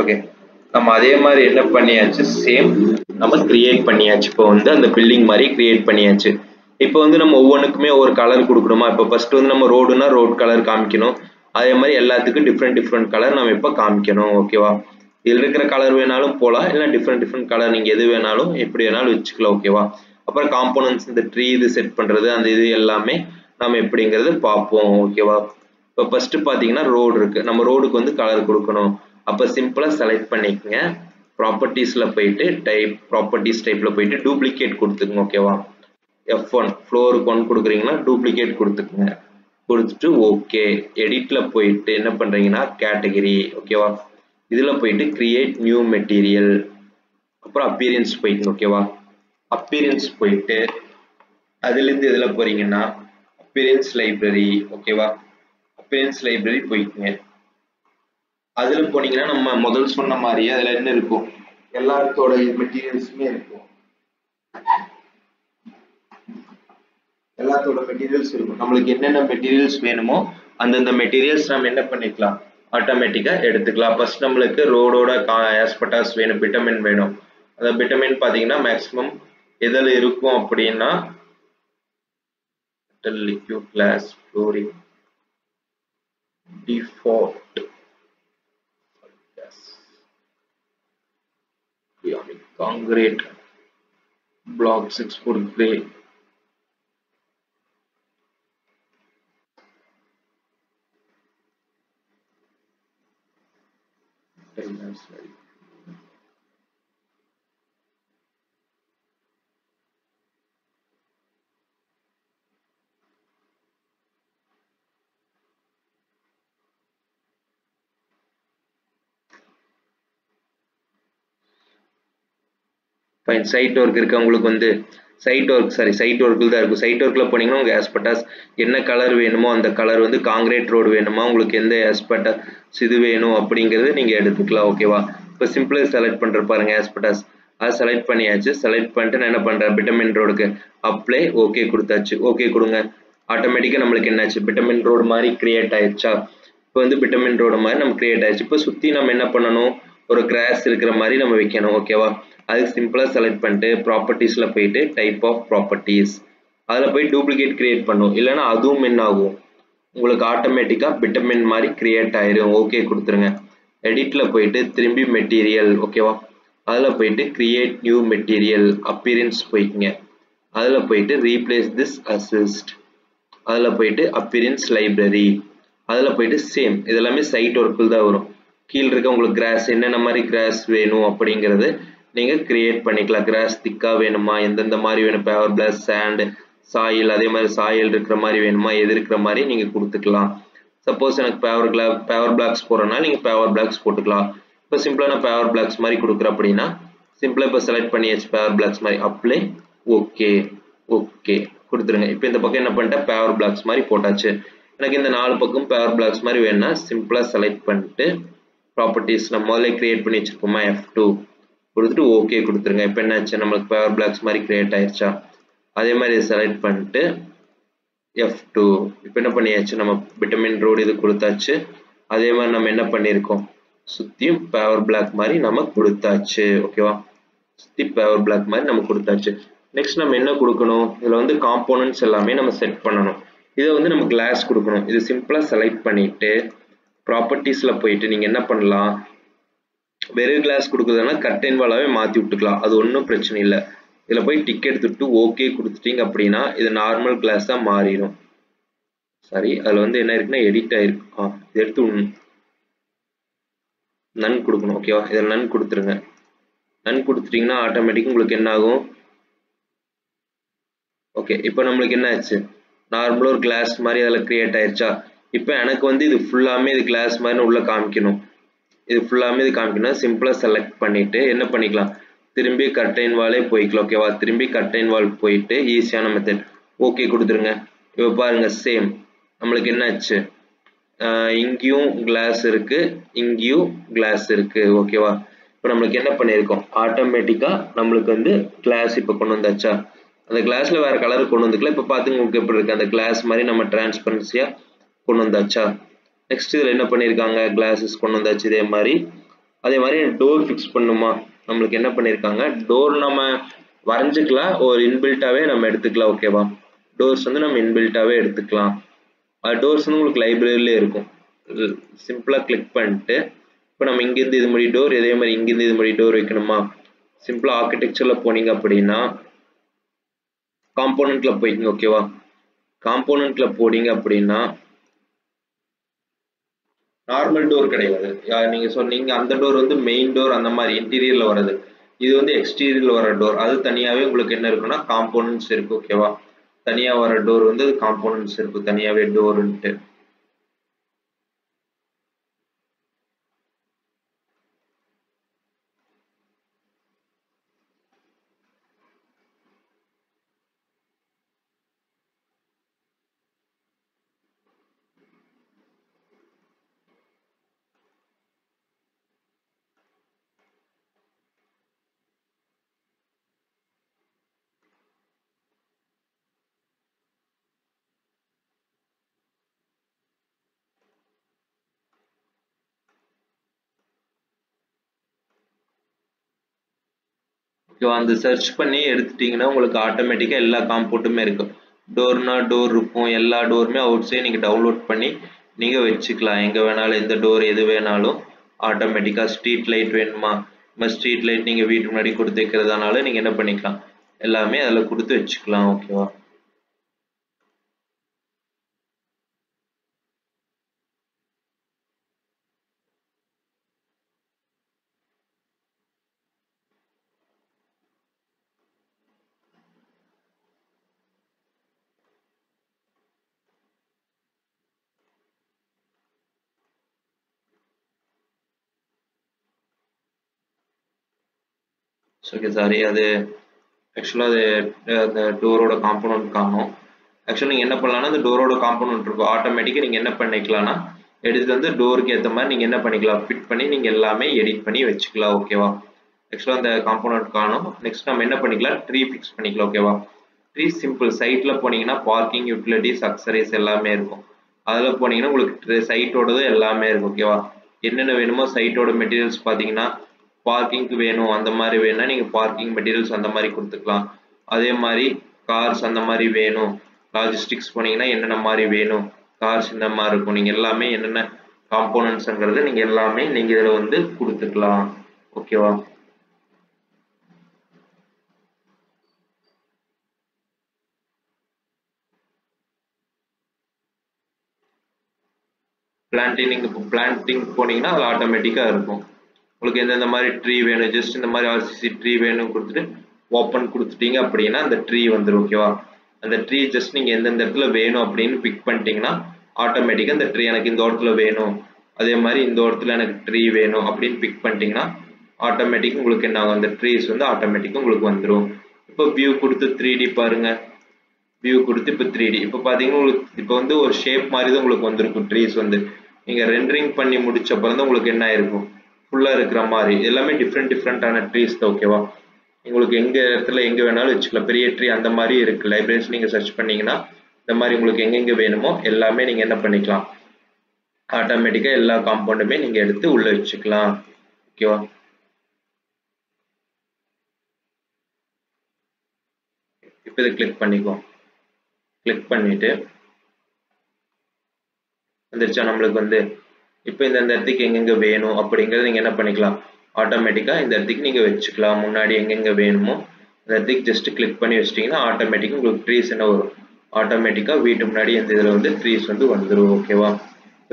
Okay, நம்ம அதே மாதிரி என்ன பண்ணியாச்சு, சேம் நம்ம கிரியேட் பண்ணியாச்சு. இப்போ வந்து அந்த பில்டிங் மாதிரி கிரியேட் பண்ணியாச்சு. இப்போ வந்து நம்ம ஒவ்வொன்றுக்குமே ஒரு கலர் கொடுக்கணுமா? இப்போ ஃபர்ஸ்ட் வந்து நம்ம ரோடுனா ரோட் கலர் காமிக்கணும். அதே மாதிரி எல்லாத்துக்கும் டிஃப்ரெண்ட் கலர் நம்ம இப்போ காமிக்கணும். ஓகேவா? இதில் இருக்கிற கலர் வேணாலும் போகலாம், இல்லை டிஃப்ரெண்ட் கலர் நீங்கள் எது வேணாலும் எப்படி வேணாலும் வச்சுக்கலாம். ஓகேவா? அப்புறம் காம்போனன்ட்ஸ், இந்த ட்ரீ இது செட் பண்ணுறது, அந்த இது எல்லாமே நம்ம எப்படிங்கிறது பார்ப்போம். ஓகேவா? இப்போ ஃபர்ஸ்ட் பார்த்தீங்கன்னா ரோடு இருக்கு. நம்ம ரோடுக்கு வந்து கலர் கொடுக்கணும். அப்போ சிம்பிளாக செலக்ட் பண்ணிக்கங்க. ப்ராப்பர்ட்டிஸ்ல போயிட்டு ப்ராப்பர்ட்டிஸ் டைப்ல போயிட்டு டூப்ளிகேட் கொடுத்துக்கங்க. ஓகேவா? F1 ஃப்ளோருக்கு 1 கொடுக்குறீங்கன்னா டூப்ளிகேட் கொடுத்துக்குங்க. கொடுத்துட்டு ஓகே, எடிட்ல போயிட்டு என்ன பண்றீங்கன்னா கேட்டகரி. ஓகேவா? இதுல போயிட்டு கிரியேட் நியூ மெட்டீரியல், அப்புறம் அப்பியரன்ஸ் போயிட்டு. ஓகேவா? அப்பியரன்ஸ் போயிட்டு அதுலேருந்து இதுல போறீங்கன்னா அப்பியரன்ஸ் லைப்ரரி. ஓகேவா? அப்பியரன்ஸ் லைப்ரரி போய்க்குங்க. அதுல போனீங்கன்னா நம்ம முதல் சொன்ன மாதிரியே அதுல என்ன இருக்கும், எல்லாத்தோட மெட்டீரியல்ஸுமே இருக்கும். எல்லாத்தோட மெட்டீரியல்ஸ் இருக்கும். நம்மளுக்கு என்னென்ன மெட்டீரியல்ஸ் வேணுமோ அந்தந்த மெட்டீரியல்ஸ் நம்ம என்ன பண்ணிக்கலாம், ஆட்டோமேட்டிக்கா எடுத்துக்கலாம். ஃபர்ஸ்ட் நம்மளுக்கு ரோடோட ஆஸ்பெட்டாஸ் வேணும், பிட்டமின் வேணும். அந்த பிட்டமின் பாத்தீங்கன்னா மேக்ஸிமம் எதில் இருக்கும் அப்படின்னா liquid glass, flooring, default, concrete, black 6 grey, side work இருக்கு. உங்களுக்கு வந்து சைட் ஒர்க்கில் தான் இருக்கும். சைட் ஒர்க்கில் போனீங்கன்னா உங்கள் ஆஸ்பெட்டாஸ் என்ன கலர் வேணுமோ அந்த கலர் வந்து காங்கிரீட் ரோடு வேணுமா, உங்களுக்கு எந்த ஆஸ்பெட்டாஸ் இது வேணும் அப்படிங்கிறது நீங்கள் எடுத்துக்கலாம். ஓகேவா? இப்போ சிம்பிளாக செலக்ட் பண்ணுற பாருங்க ஆஸ்பெட்டாஸ், அதை செலக்ட் பண்ணியாச்சு. செலக்ட் பண்ணிட்டு நான் என்ன பண்ணுறேன், பிட்டமின் ரோடுக்கு அப்ளை ஓகே கொடுத்தாச்சு. ஓகே கொடுங்க. ஆட்டோமேட்டிக்காக நம்மளுக்கு என்னாச்சு, பிட்டமின் ரோடு மாதிரி கிரியேட் ஆயிடுச்சா? இப்போ வந்து பிட்டமின் ரோடு மாதிரி நம்ம கிரியேட் ஆயிடுச்சு. இப்போ சுற்றி நம்ம என்ன பண்ணணும், ஒரு கிராஸ் இருக்கிற மாதிரி நம்ம வைக்கணும். ஓகேவா? அதுக்கு சிம்பிளா செலக்ட் பண்ணிட்டு ப்ராப்பர்ட்டிஸ்ல போயிட்டு டைப் ஆஃப் ப்ராப்பர்ட்டிஸ், அதுல போய் டூப்ளிகேட் கிரியேட் பண்ணும். இல்லைன்னா அதுவும் என்ன ஆகும், உங்களுக்கு ஆட்டோமேட்டிக்கா பிட்டமின் மாதிரி கிரியேட் ஆயிரும். ஓகே கொடுத்துருங்க. எடிட்ல போயிட்டு திரும்பி மெட்டீரியல். ஓகேவா? அதுல போயிட்டு கிரியேட் நியூ மெட்டீரியல், அப்பியரன்ஸ் போய்க்குங்க. அதுல போயிட்டு ரீப்ளேஸ் திஸ் அசிஸ்ட், அதுல போயிட்டு அப்பியரன்ஸ் லைப்ரரி, அதுல போயிட்டு சேம். இதெல்லாமே சைட் ஒர்க்கில் தான் வரும். கீழே இருக்க உங்களுக்கு கிராஸ் என்னென்ன மாதிரி கிராஸ் வேணும் அப்படிங்கிறது நீங்க கிரியேட் பண்ணிக்கலாம். கிராஸ் திக்கா வேணுமா, எந்தெந்த மாதிரி வேணும், பேவர் பிளாக், சாண்ட், சாயில், அதே மாதிரி சாயில் இருக்கிற மாதிரி வேணுமா, எது இருக்கிற மாதிரி நீங்க கொடுத்துக்கலாம். சப்போஸ் எனக்கு பேவர் பிளாக்ஸ் போறதுனால நீங்க பேவர் பிளாக்ஸ் போட்டுக்கலாம். இப்போ சிம்பிளா நான் பேவர் பிளாக்ஸ் மாதிரி கொடுக்குறேன் அப்படின்னா சிம்பிளா இப்போ செலக்ட் பண்ணியாச்சு பேவர் பிளாக்ஸ் மாதிரி. அப்ளை ஓகே ஓகே கொடுத்துருங்க. இப்போ இந்த பக்கம் என்ன பண்ணிட்டேன், பேவர் பிளாக்ஸ் மாதிரி போட்டாச்சு. எனக்கு இந்த 4 பக்கம் பேவர் பிளாக்ஸ் மாதிரி வேணும்னா சிம்பிளா செலக்ட் பண்ணிட்டு ப்ராப்பர்ட்டிஸ் நம்ம முதல்ல கிரியேட் பண்ணி வச்சிருப்போமா, F2 கொடுத்துட்டு ஓகே கொடுத்துருங்க. இப்போ என்னாச்சு, நம்மளுக்கு பேவர் பிளாக்ஸ் மாதிரி கிரியேட் ஆயிடுச்சா? அதே மாதிரி செலக்ட் பண்ணிட்டு F2 இப்போ என்ன பண்ணியாச்சு, நம்ம பிட்டமின் ரோடு இது கொடுத்தாச்சு. அதே மாதிரி நம்ம என்ன பண்ணியிருக்கோம், சுத்தியும் பேவர் பிளாக் மாதிரி நம்ம கொடுத்தாச்சு. ஓகேவா? சுத்தி பேவர் பிளாக் மாதிரி நம்ம கொடுத்தாச்சு. நெக்ஸ்ட் நம்ம என்ன கொடுக்கணும், இதுல வந்து காம்போனன்ட்ஸ் எல்லாமே நம்ம செட் பண்ணணும். இதை வந்து நம்ம கிளாஸ் கொடுக்கணும். இது சிம்பிளா செலக்ட் பண்ணிட்டு ப்ராப்பர்ட்டிஸ்ல போயிட்டு நீங்க என்ன பண்ணலாம், வெறும் கிளாஸ் கொடுக்குறதுனா கர்டைன் வாலாவே மாத்தி விட்டுக்கலாம். அது ஒன்றும் பிரச்சனை இல்லை. இதுல போய் டிக் எடுத்துட்டு ஓகே கொடுத்துட்டீங்க அப்படின்னா இது நார்மல் கிளாஸா மாறிடும். சரி, அதுல வந்து என்ன இருக்குன்னா எடிட் ஆயிருக்கு. இது எடுத்து நன் கொடுக்கணும். ஓகேவா? இதில் நன் கொடுத்துருங்க. நன் கொடுத்துட்டீங்கன்னா ஆட்டோமேட்டிக் உங்களுக்கு என்ன ஆகும், ஓகே இப்போ நம்மளுக்கு என்ன ஆச்சு, நார்மலாக ஒரு கிளாஸ் மாதிரி அதில் கிரியேட் ஆயிடுச்சா? இப்போ எனக்கு வந்து இது ஃபுல்லாமே இது கிளாஸ் மாதிரி உள்ள காமிக்கணும். இது ஃபுல்லாமே இது காமிக்கணும். சிம்பிளா செலக்ட் பண்ணிட்டு என்ன பண்ணிக்கலாம், திரும்பி கர்டைன் வாலே போய்க்கலாம். ஓகேவா? திரும்பி கர்டைன் வால் போயிட்டு ஈஸியான மெத்தட் ஓகே கொடுத்துருங்க. இப்போ பாருங்க சேம் நம்மளுக்கு என்ன ஆச்சு, இங்கேயும் கிளாஸ் இருக்கு, இங்கேயும் கிளாஸ் இருக்கு. ஓகேவா? இப்போ நம்மளுக்கு என்ன பண்ணியிருக்கோம், ஆட்டோமேட்டிக்கா நம்மளுக்கு வந்து கிளாஸ் இப்போ கொண்டு வந்தாச்சா? அந்த கிளாஸ்ல வேற கலர் கொண்டு வந்துக்கலாம். இப்போ பாத்துங்க உங்களுக்கு எப்படி இருக்கு, அந்த கிளாஸ் மாதிரி நம்ம டிரான்ஸ்பரன்சியா கொண்டு வந்தாச்சா? நெக்ஸ்ட் இதுல என்ன பண்ணிருக்காங்க, கிளாஸஸ் கொண்டு வந்தாச்சு. இதே மாதிரி அதே மாதிரி டோர் ஃபிக்ஸ் பண்ணுமா, நம்மளுக்கு என்ன பண்ணியிருக்காங்க, டோர் நம்ம வரைஞ்சிக்கலாம், ஒரு இன்பில்ட்டாவே நம்ம எடுத்துக்கலாம். ஓகேவா, டோர்ஸ் வந்து நம்ம இன்பில்ட்டாவே எடுத்துக்கலாம். டோர்ஸ் வந்து உங்களுக்கு லைப்ரரியிலே இருக்கும். சிம்பிளாக கிளிக் பண்ணிட்டு இப்போ நம்ம இங்கேருந்து இது மாதிரி டோர், இதே மாதிரி இங்கேருந்து இது மாதிரி டோர் வைக்கணுமா, சிம்பிளாக ஆர்கிடெக்சரில் போனீங்க அப்படின்னா காம்போனன்ட்ல போய்க்குங்க. ஓகேவா, காம்போனன்ட்ல போனீங்க அப்படின்னா நார்மல் டோர் கிடையாது. நீங்க சொன்னீங்க அந்த டோர் வந்து மெயின் டோர் அந்த மாதிரி இன்டீரியர்ல வர்றது. இது வந்து எக்ஸ்டீரியர்ல வர டோர். அது தனியாவே உங்களுக்கு என்ன இருக்குன்னா காம்போனன்ட்ஸ் இருக்கு. ஓகேவா, தனியா வர டோர் வந்து காம்போனன்ட்ஸ் இருக்கு, தனியாவே டோர்ன்ட்டு. அந்த சர்ச் பண்ணி எடுத்துட்டீங்கன்னா உங்களுக்கு ஆட்டோமேட்டிக்கா எல்லா காம்போனன்ட்டுமே இருக்கும். டோர்னா டோர் இருக்கும், எல்லா டோருமே அவுட் சைடு நீங்க டவுன்லோட் பண்ணி நீங்க வச்சுக்கலாம். எங்க வேணாலும் எந்த டோர் எது வேணாலும் ஆட்டோமேட்டிக்கா. ஸ்ட்ரீட் லைட் வேணுமா, ஸ்ட்ரீட் லைட் நீங்க வீட்டு முன்னாடி கொடுத்து வைக்கிறதுனால நீங்க என்ன பண்ணிக்கலாம், எல்லாமே அதில் கொடுத்து வச்சுக்கலாம். ஓகேவா, ஓகே சாரி, அது ஆக்சுவலாக அது அந்த டோரோட காம்போனன்ட் காணும். ஆக்சுவலாக நீங்கள் என்ன பண்ணலாம்னா அந்த டோரோட காம்போனன்ட் இருக்கும், ஆட்டோமேட்டிக்காக நீங்கள் என்ன பண்ணிக்கலாம்னா எடுத்து வந்து டோருக்கு ஏற்ற மாதிரி நீங்கள் என்ன பண்ணிக்கலாம், ஃபிட் பண்ணி நீங்கள் எல்லாமே எடிட் பண்ணி வச்சுக்கலாம். ஓகேவா, ஆக்சுவலாக அந்த காம்போனன்ட் காணும். நெக்ஸ்ட் நம்ம என்ன பண்ணிக்கலாம், ட்ரீ ஃபிக்ஸ் பண்ணிக்கலாம். ஓகேவா, ட்ரீ சிம்பிள். சைட்டில் போனீங்கன்னா பார்க்கிங் யூட்டிலிட்டிஸ் அக்சரிஸ் எல்லாமே இருக்கும். அதில் போனீங்கன்னா உங்களுக்கு சைட்டோடது எல்லாமே இருக்கும். ஓகேவா, என்னென்ன வேணுமோ சைட்டோட மெட்டீரியல்ஸ் பார்த்தீங்கன்னா பார்க்கிங்க்கு வேணும் அந்த மாதிரி வேணும்னா நீங்கள் பார்க்கிங் மெட்டீரியல்ஸ் அந்த மாதிரி கொடுத்துக்கலாம். அதே மாதிரி கார்ஸ் அந்த மாதிரி வேணும், லாஜிஸ்டிக்ஸ் போனீங்கன்னா என்னென்ன மாதிரி வேணும், கார்ஸ் இந்த மாதிரி இருக்கும். நீங்கள் எல்லாமே என்னென்ன காம்போனன்ட்ஸ்ங்கிறது நீங்கள் எல்லாமே நீங்கள் இதில் வந்து கொடுத்துக்கலாம். ஓகேவா, பிளான்டிங் போனீங்கன்னா அது ஆட்டோமேட்டிக்காக இருக்கும். உங்களுக்கு எந்தெந்த மாதிரி ட்ரீ வேணும், ஜஸ்ட் இந்த மாதிரி ஆர்சிசி ட்ரீ வேணும் கொடுத்துட்டு ஓப்பன் கொடுத்துட்டீங்க அப்படின்னா அந்த ட்ரீ வந்துடும். ஓகேவா, அந்த ட்ரீ ஜஸ்ட் நீங்கள் எந்தெந்த இடத்துல வேணும் அப்படின்னு பிக் பண்ணிட்டீங்கன்னா ஆட்டோமேட்டிக்காக அந்த ட்ரீ எனக்கு இந்த இடத்துல வேணும், அதே மாதிரி இந்த இடத்துல எனக்கு ட்ரீ வேணும் அப்படின்னு பிக் பண்ணிட்டீங்கன்னா ஆட்டோமேட்டிக்காக உங்களுக்கு என்ன ஆகும், அந்த ட்ரீஸ் வந்து ஆட்டோமேட்டிக்காக உங்களுக்கு வந்துடும். இப்போ வியூ கொடுத்து 3D பாருங்க, வியூ கொடுத்து இப்போ 3D இப்போ பார்த்தீங்கன்னா உங்களுக்கு இப்போ வந்து ஒரு ஷேப் மாதிரி தான் உங்களுக்கு வந்திருக்கும். ட்ரீஸ் வந்து நீங்கள் ரெண்டரிங் பண்ணி முடிச்ச அப்புறம் தான் உங்களுக்கு என்ன ஆயிருக்கும், ஃபுல்லாக இருக்கிற மாதிரி. எல்லாமே டிஃப்ரெண்டான ட்ரீஸ் தான். ஓகேவா, உங்களுக்கு எங்க இடத்துல எங்க வேணாலும் வச்சுக்கலாம். பெரிய ட்ரீ அந்த மாதிரி இருக்கு. லைப்ரரிஸ் நீங்க சர்ச் பண்ணீங்கன்னா இந்த மாதிரி உங்களுக்கு எங்கெங்க வேணுமோ எல்லாமே நீங்க என்ன பண்ணிக்கலாம், ஆட்டோமேட்டிக்கா எல்லா காம்பவுண்டுமே நீங்க எடுத்து உள்ள வச்சுக்கலாம். ஓகேவா, இப்போ இதை கிளிக் பண்ணிக்கோ. கிளிக் பண்ணிட்டு வந்துருச்சா நம்மளுக்கு வந்து இப்போ இந்த இடத்துக்கு எங்கெங்க வேணும் அப்படிங்கறத நீங்க என்ன பண்ணிக்கலாம், ஆட்டோமேட்டிக்கா இந்த இடத்துக்கு நீங்க வச்சுக்கலாம். முன்னாடி எங்கெங்க வேணுமோ இந்த இடத்துக்கு ஜஸ்ட் கிளிக் பண்ணி வச்சிட்டீங்கன்னா ஆட்டோமேட்டிக்கா உங்களுக்கு ட்ரீஸ் என்ன வரும், ஆட்டோமேட்டிக்கா வீட்டு முன்னாடி இந்த இதுல வந்து ட்ரீஸ் வந்து வந்துடும். ஓகேவா,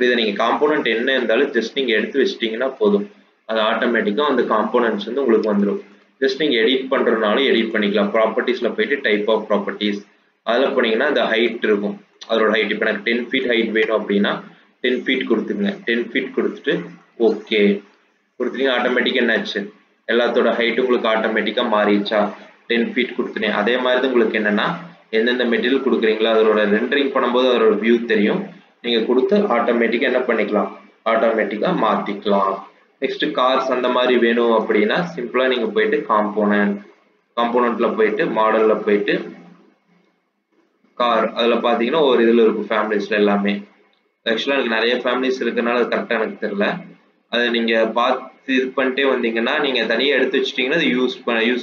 இதை நீங்க காம்போனன்ட் என்ன இருந்தாலும் ஜஸ்ட் நீங்க எடுத்து வச்சிட்டீங்கன்னா போதும், அது ஆட்டோமேட்டிக்கா அந்த காம்போனன்ட்ஸ் வந்து உங்களுக்கு வந்துடும். ஜஸ்ட் நீங்க எடிட் பண்றதுனாலும் எடிட் பண்ணிக்கலாம். ப்ராப்பர்ட்டிஸ்ல போயிட்டு டைப் ஆஃப் ப்ராப்பர்ட்டிஸ் அதில் போனீங்கன்னா அந்த ஹைட் இருக்கும், அதோட ஹைட் இப்போ எனக்கு 10 feet ஹைட் வேணும் அப்படின்னா 10 feet கொடுத்துங்க. 10 feet கொடுத்துட்டு ஓகே கொடுத்துட்டீங்க, ஆட்டோமேட்டிக்காக என்னாச்சு, எல்லாத்தோட ஹைட்டும் உங்களுக்கு ஆட்டோமேட்டிக்காக மாறிடுச்சா. 10 feet கொடுத்துட்டேன். அதே மாதிரி தான் உங்களுக்கு என்னன்னா எந்தெந்த மெட்டீரியல் கொடுக்குறீங்களோ அதோட ரெண்டரிங் பண்ணும்போது அதோட வியூ தெரியும். நீங்க கொடுத்து ஆட்டோமேட்டிக்காக என்ன பண்ணிக்கலாம், ஆட்டோமேட்டிக்காக மாத்திக்கலாம். நெக்ஸ்ட் கார்ஸ் அந்த மாதிரி வேணும் அப்படின்னா சிம்பிளா நீங்க போயிட்டு காம்போனன்ட்ல போயிட்டு மாடல்ல போயிட்டு கார் அதில் பார்த்தீங்கன்னா ஒரு இதில் இருக்கும் ஃபேமிலிஸ்ல எல்லாமே. ஆக்சுவலாக எனக்கு நிறைய ஃபேமிலிஸ் இருக்கிறனால அது கரெக்டாக எனக்கு தெரியல. அதை நீங்க பார்த்து இது பண்ணிட்டே வந்தீங்கன்னா நீங்க தனியா எடுத்து வச்சிட்டீங்கன்னா அது யூஸ்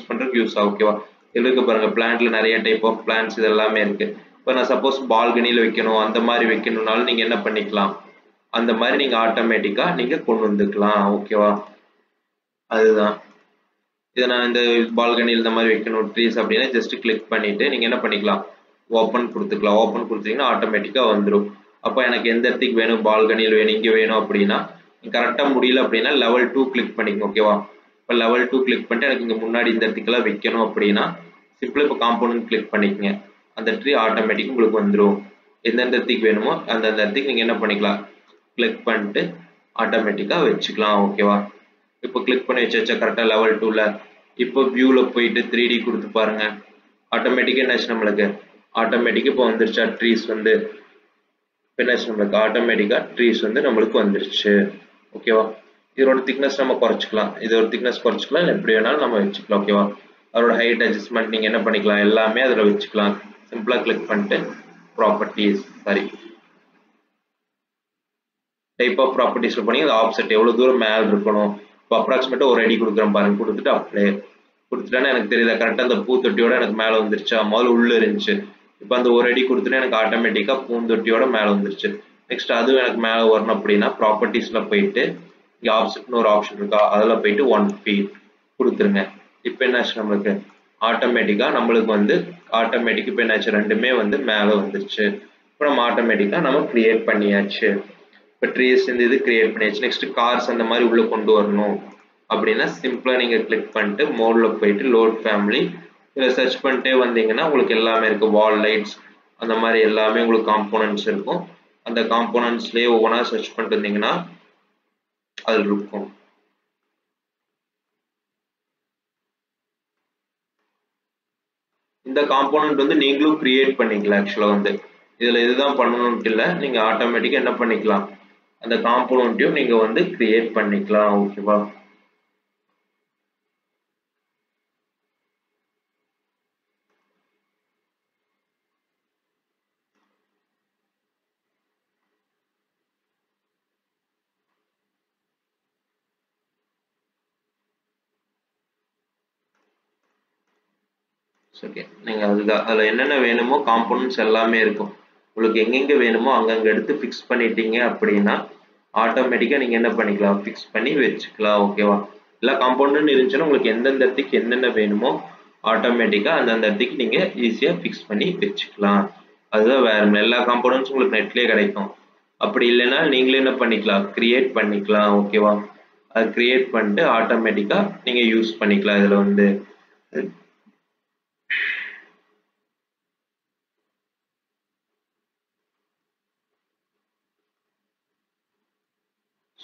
பண்றதுக்கு யூஸ் ஆகும். ஓகேவா? இதுல இருக்கு பாருங்க, பிளான்ட்ல நிறைய டைப் ஆஃப் பிளான்ட்ஸ் இது எல்லாமே இருக்கு. இப்போ நான் சப்போஸ் பால்கனியில வைக்கணும், அந்த மாதிரி வைக்கணும்னாலும் நீங்க என்ன பண்ணிக்கலாம், அந்த மாதிரி நீங்க ஆட்டோமேட்டிக்கா நீங்க கொண்டு வந்துக்கலாம். ஓகேவா? அதுதான் இதை நான் இந்த பால்கனியில் இந்த மாதிரி வைக்கணும் ட்ரீஸ் அப்படின்னா ஜஸ்ட் கிளிக் பண்ணிட்டு நீங்க என்ன பண்ணிக்கலாம், ஓப்பன் கொடுத்துக்கலாம். ஓப்பன் கொடுத்தீங்கன்னா ஆட்டோமேட்டிக்கா வந்துடும். அப்போ எனக்கு எந்த இடத்துக்கு வேணும், பால்கனியில் வேணும், இங்கே வேணும் அப்படின்னா கரெக்டாக முடியல அப்படின்னா லெவல் 2 கிளிக் பண்ணிக்கோங்க. ஓகேவா? இப்போ லெவல் 2 கிளிக் பண்ணிட்டு எனக்கு இங்கே முன்னாடி இந்த இடத்துக்குலாம் வைக்கணும் அப்படின்னா சிம்பிளாக இப்போ காம்பவுண்ட் கிளிக் பண்ணிக்கோங்க. அந்த ட்ரீ ஆட்டோமேட்டிக் உங்களுக்கு வந்துடும். எந்தெந்த இடத்துக்கு வேணுமோ அந்தந்த இடத்துக்கு நீங்கள் என்ன பண்ணிக்கலாம், கிளிக் பண்ணிட்டு ஆட்டோமேட்டிக்காக வச்சுக்கலாம். ஓகேவா? இப்போ கிளிக் பண்ணி வச்சாச்சா கரெக்டாக லெவல் 2ல. இப்போ வியூவில் போயிட்டு 3D கொடுத்து பாருங்க, ஆட்டோமேட்டிக்காக என்னாச்சு நம்மளுக்கு, ஆட்டோமேட்டிக்காக இப்போ வந்துருச்சா ட்ரீஸ் வந்து, என்னாச்சு நம்மளுக்கு ஆட்டோமேட்டிக்காக ட்ரீஸ் வந்து நம்மளுக்கு வந்துருச்சு. ஓகேவா? இதோட திக்னஸ் நம்ம குறைச்சிக்கலாம், இதோட திக்னஸ் குறைச்சிக்கலாம், இல்லை எப்படி வேணாலும் நம்ம வச்சுக்கலாம். ஓகேவா? அதோட ஹைட் அட்ஜஸ்ட்மெண்ட் நீங்கள் என்ன பண்ணிக்கலாம், எல்லாமே அதில் வச்சுக்கலாம். சிம்பிளாக கிளிக் பண்ணிட்டு ப்ராப்பர்ட்டிஸ், சாரி டைப் ஆஃப் ப்ராப்பர்ட்டிஸ்ல பண்ணி அது ஆப்செட் எவ்வளோ தூரம் மேலே இருக்கணும், இப்போ அப்ராக்சிமேட்டாக ஒரு அடி கொடுக்குறேன் பாருங்க, கொடுத்துட்டு அப்ளை கொடுத்துட்டேன்னா எனக்கு தெரியுதா கரெக்டாக அந்த பூத்தொட்டியோட எனக்கு மேலே வந்துருச்சா, முதல்ல உள்ளே இருந்துச்சு, இப்போ அந்த ஒரு அடி கொடுத்துட்டு எனக்கு ஆட்டோமேட்டிக்காக பூந்தொட்டியோட மேலே வந்துருச்சு. நெக்ஸ்ட் அதுவும் எனக்கு மேலே வரணும் அப்படின்னா ப்ராப்பர்ட்டிஸில் போயிட்டு இங்கே ஆப்செட்னு ஒரு ஆப்ஷன் இருக்கா, அதில் போயிட்டு 1 feet கொடுத்துருங்க. இப்போ என்னாச்சு நம்மளுக்கு ஆட்டோமேட்டிக்காக நம்மளுக்கு வந்து ஆட்டோமேட்டிக் இப்போ என்னாச்சு ரெண்டுமே வந்து மேலே வந்துருச்சு. இப்போ நம்ம ஆட்டோமேட்டிக்காக நம்ம கிரியேட் பண்ணியாச்சு. இப்போ ட்ரீஸ் இந்த இது கிரியேட் பண்ணியாச்சு. நெக்ஸ்ட் கார்ஸ் அந்த மாதிரி உள்ள கொண்டு வரணும் அப்படின்னா சிம்பிளா நீங்க கிளிக் பண்ணிட்டு மோட்ல போயிட்டு லோட் ஃபேமிலி இதை சர்ச் பண்ணிட்டே வந்தீங்கன்னா உங்களுக்கு எல்லாமே இருக்கு. வால் லைட்ஸ் அந்த மாதிரி எல்லாமே உங்களுக்கு காம்போனன்ட்ஸ் இருக்கும். அந்த காம்போனன்ட்ஸ்லயே ஒவ்வொன்றா சர்ச் பண்ணிட்டு இருந்தீங்கன்னா அது இருக்கும். இந்த காம்போனன்ட் வந்து நீங்களும் கிரியேட் பண்ணிக்கலாம். ஆக்சுவலா வந்து இதுல இதுதான் பண்ணணும்னு இல்லை, நீங்க ஆட்டோமேட்டிக்கா என்ன பண்ணிக்கலாம், அந்த காம்போனன்ட்டையும் நீங்க வந்து கிரியேட் பண்ணிக்கலாம். ஓகேவா? ஓகே, நீங்க அதுதான் அதில் என்னென்ன வேணுமோ காம்போனன்ட்ஸ் எல்லாமே இருக்கும். உங்களுக்கு எங்கெங்கே வேணுமோ அங்கங்கே எடுத்து ஃபிக்ஸ் பண்ணிட்டீங்க அப்படின்னா ஆட்டோமேட்டிக்காக நீங்கள் என்ன பண்ணிக்கலாம், ஃபிக்ஸ் பண்ணி வச்சுக்கலாம். ஓகேவா? எல்லா காம்போனன்ட் இருந்துச்சுன்னா உங்களுக்கு எந்தெந்த இடத்துக்கு என்னென்ன வேணுமோ ஆட்டோமேட்டிக்காக அந்தந்த இடத்துக்கு நீங்கள் ஈஸியாக ஃபிக்ஸ் பண்ணி வச்சுக்கலாம். அதுதான் வேறு எல்லா காம்போனன்ட்ஸும் உங்களுக்கு நெட்லேயே கிடைக்கும். அப்படி இல்லைன்னா நீங்களே என்ன பண்ணிக்கலாம், கிரியேட் பண்ணிக்கலாம். ஓகேவா? அது கிரியேட் பண்ணிட்டு ஆட்டோமேட்டிக்காக நீங்கள் யூஸ் பண்ணிக்கலாம். இதில் வந்து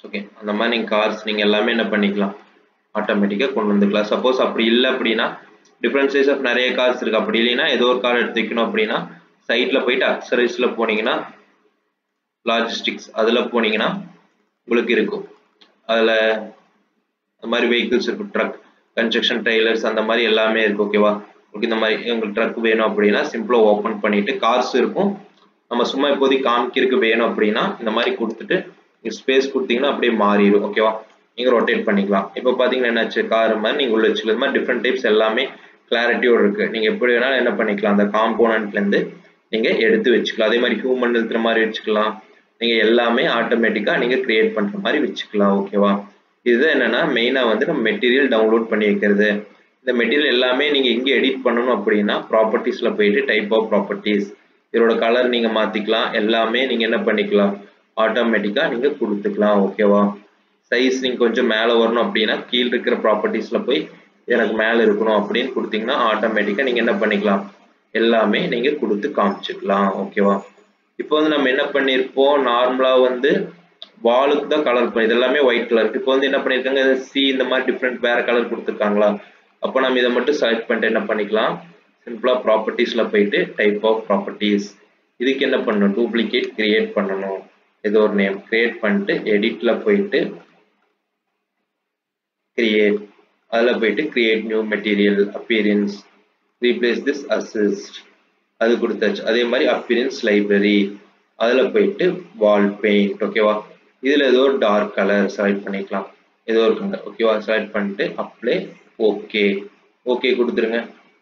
ஓகே, அந்த மாதிரி நீங்கள் கார்ஸ் நீங்கள் எல்லாமே என்ன பண்ணிக்கலாம், ஆட்டோமேட்டிக்காக கொண்டு வந்துக்கலாம். சப்போஸ் அப்படி இல்லை அப்படின்னா டிஃப்ரெண்ட் சைஸ் ஆஃப் நிறைய கார்ஸ் இருக்குது. அப்படி இல்லைன்னா ஏதோ ஒரு கார் எடுத்து வைக்கணும் அப்படின்னா சைட்டில் போயிட்டு அக்சசரிஸில் போனீங்கன்னா லாஜிஸ்டிக்ஸ் அதில் போனீங்கன்னா உங்களுக்கு இருக்கும். அதில் அந்த மாதிரி வெஹிக்கிள்ஸ் இருக்கும், ட்ரக், கன்ஸ்ட்ரக்ஷன் ட்ரெய்லர்ஸ் அந்த மாதிரி எல்லாமே இருக்குது. ஓகேவா? உங்களுக்கு இந்த மாதிரி உங்களுக்கு ட்ரக் வேணும் அப்படின்னா சிம்பிளாக ஓப்பன் பண்ணிவிட்டு கார்ஸ் இருக்கும். நம்ம சும்மா இப்போதைக்கு காமிக்கிறதுக்கு வேணும் அப்படின்னா இந்த மாதிரி கொடுத்துட்டு ஸ்பேஸ் கொடுத்தீங்கன்னா அப்படியே மாறிடும். ஓகேவா? நீங்கள் ரொட்டேட் பண்ணிக்கலாம். இப்போ பார்த்தீங்கன்னா என்னாச்சு, கார் மாதிரி நீங்கள் உள்ள வச்சுக்கலாம். இந்த மாதிரி டிஃப்ரெண்ட் டைப்ஸ் எல்லாமே கிளாரிட்டியோடு இருக்குது. நீங்கள் எப்படி வேணாலும் என்ன பண்ணிக்கலாம், அந்த காம்போனன்ட்லேருந்து நீங்கள் எடுத்து வச்சுக்கலாம். அதே மாதிரி ஹியூமன் இருக்கிற மாதிரி வச்சுக்கலாம். நீங்கள் எல்லாமே ஆட்டோமேட்டிக்காக நீங்கள் கிரியேட் பண்ணுற மாதிரி வச்சுக்கலாம். ஓகேவா? இதுதான் என்னன்னா மெயினாக வந்து நம்ம மெட்டீரியல் டவுன்லோட் பண்ணி வைக்கிறது. இந்த மெட்டீரியல் எல்லாமே நீங்கள் எங்கே எடிட் பண்ணணும் அப்படின்னா ப்ராப்பர்ட்டிஸில் போயிட்டு டைப் ஆஃப் ப்ராப்பர்ட்டிஸ், இதோட கலர் நீங்கள் மாற்றிக்கலாம். எல்லாமே நீங்கள் என்ன பண்ணிக்கலாம், ஆட்டோமேட்டிக்காக நீங்கள் கொடுத்துக்கலாம். ஓகேவா? சைஸ் நீங்கள் கொஞ்சம் மேலே வரணும் அப்படின்னா கீழே இருக்கிற ப்ராப்பர்ட்டிஸில் போய் எனக்கு மேலே இருக்கணும் அப்படின்னு கொடுத்தீங்கன்னா ஆட்டோமேட்டிக்காக நீங்கள் என்ன பண்ணிக்கலாம், எல்லாமே நீங்கள் கொடுத்து காமிச்சிக்கலாம். ஓகேவா? இப்போ வந்து நம்ம என்ன பண்ணியிருப்போம், நார்மலாக வந்து வாலுக்கு தான் கலர் பண்ணி இதெல்லாமே ஒயிட் கலர். இப்போ வந்து என்ன பண்ணியிருக்காங்க, சி இந்த மாதிரி டிஃப்ரெண்ட் வேறு கலர் கொடுத்துருக்காங்களா, அப்போ நம்ம இதை மட்டும் செலக்ட் பண்ணிட்டு என்ன பண்ணிக்கலாம், சிம்பிளாக ப்ராப்பர்ட்டிஸில் போயிட்டு டைப் ஆஃப் ப்ராப்பர்ட்டிஸ், இதுக்கு என்ன பண்ணணும், டூப்ளிகேட் கிரியேட் பண்ணணும். ஏதோ ஒரு நேம் கிரியேட் பண்ணிட்டு எடிட்ல போயிட்டு கிரியேட், அதில் போயிட்டு create new material appearance, replace this assist, அது கொடுத்தாச்சு. அதே மாதிரி அப்பியரன்ஸ் லைப்ரரி, அதில் போயிட்டு வால் பெயிண்ட். ஓகேவா? இதுல ஏதோ ஒரு டார்க் கலர் செலக்ட் பண்ணிக்கலாம், ஏதோ ஒரு கலர் ஓகேவா. செலக்ட் பண்ணிட்டு அப்ளை ஓகே ஓகே கொடுத்துருங்க.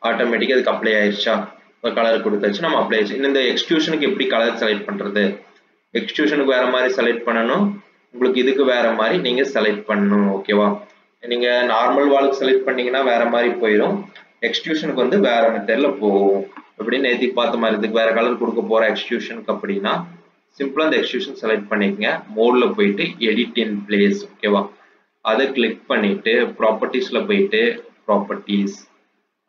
ஆட்டோமேட்டிக்கா அதுக்கு அப்ளை ஆயிடுச்சா, இப்போ கலர் கொடுத்தாச்சு, நம்ம அப்ளை ஆயிடுச்சு. இந்த எக்ஸ்ட்ரூஷனுக்கு எப்படி கலர் செலக்ட் பண்றது, எக்ஸ்ட்ரூஷனுக்கு வேற மாதிரி செலக்ட் பண்ணணும், உங்களுக்கு இதுக்கு வேற மாதிரி நீங்க செலக்ட் பண்ணணும் ஓகேவா. நீங்க நார்மல் வாலுக்கு செலக்ட் பண்ணீங்கன்னா வேற மாதிரி போயிடும், எக்ஸ்ட்ரூஷனுக்கு வந்து வேற மெத்தட்ல போகும். அப்படின்னு நேத்தி பார்த்த மாதிரி இதுக்கு வேற கலர் கொடுக்க போற எக்ஸ்ட்ரூஷனுக்கு அப்படின்னா சிம்பிளா அந்த எக்ஸ்ட்ரூஷன் செலக்ட் பண்ணிக்கங்க. மோட்ல போயிட்டு எடிட் இன் பிளேஸ் ஓகேவா, அதை கிளிக் பண்ணிட்டு ப்ராப்பர்ட்டிஸ்ல போயிட்டு ப்ராப்பர்ட்டிஸ்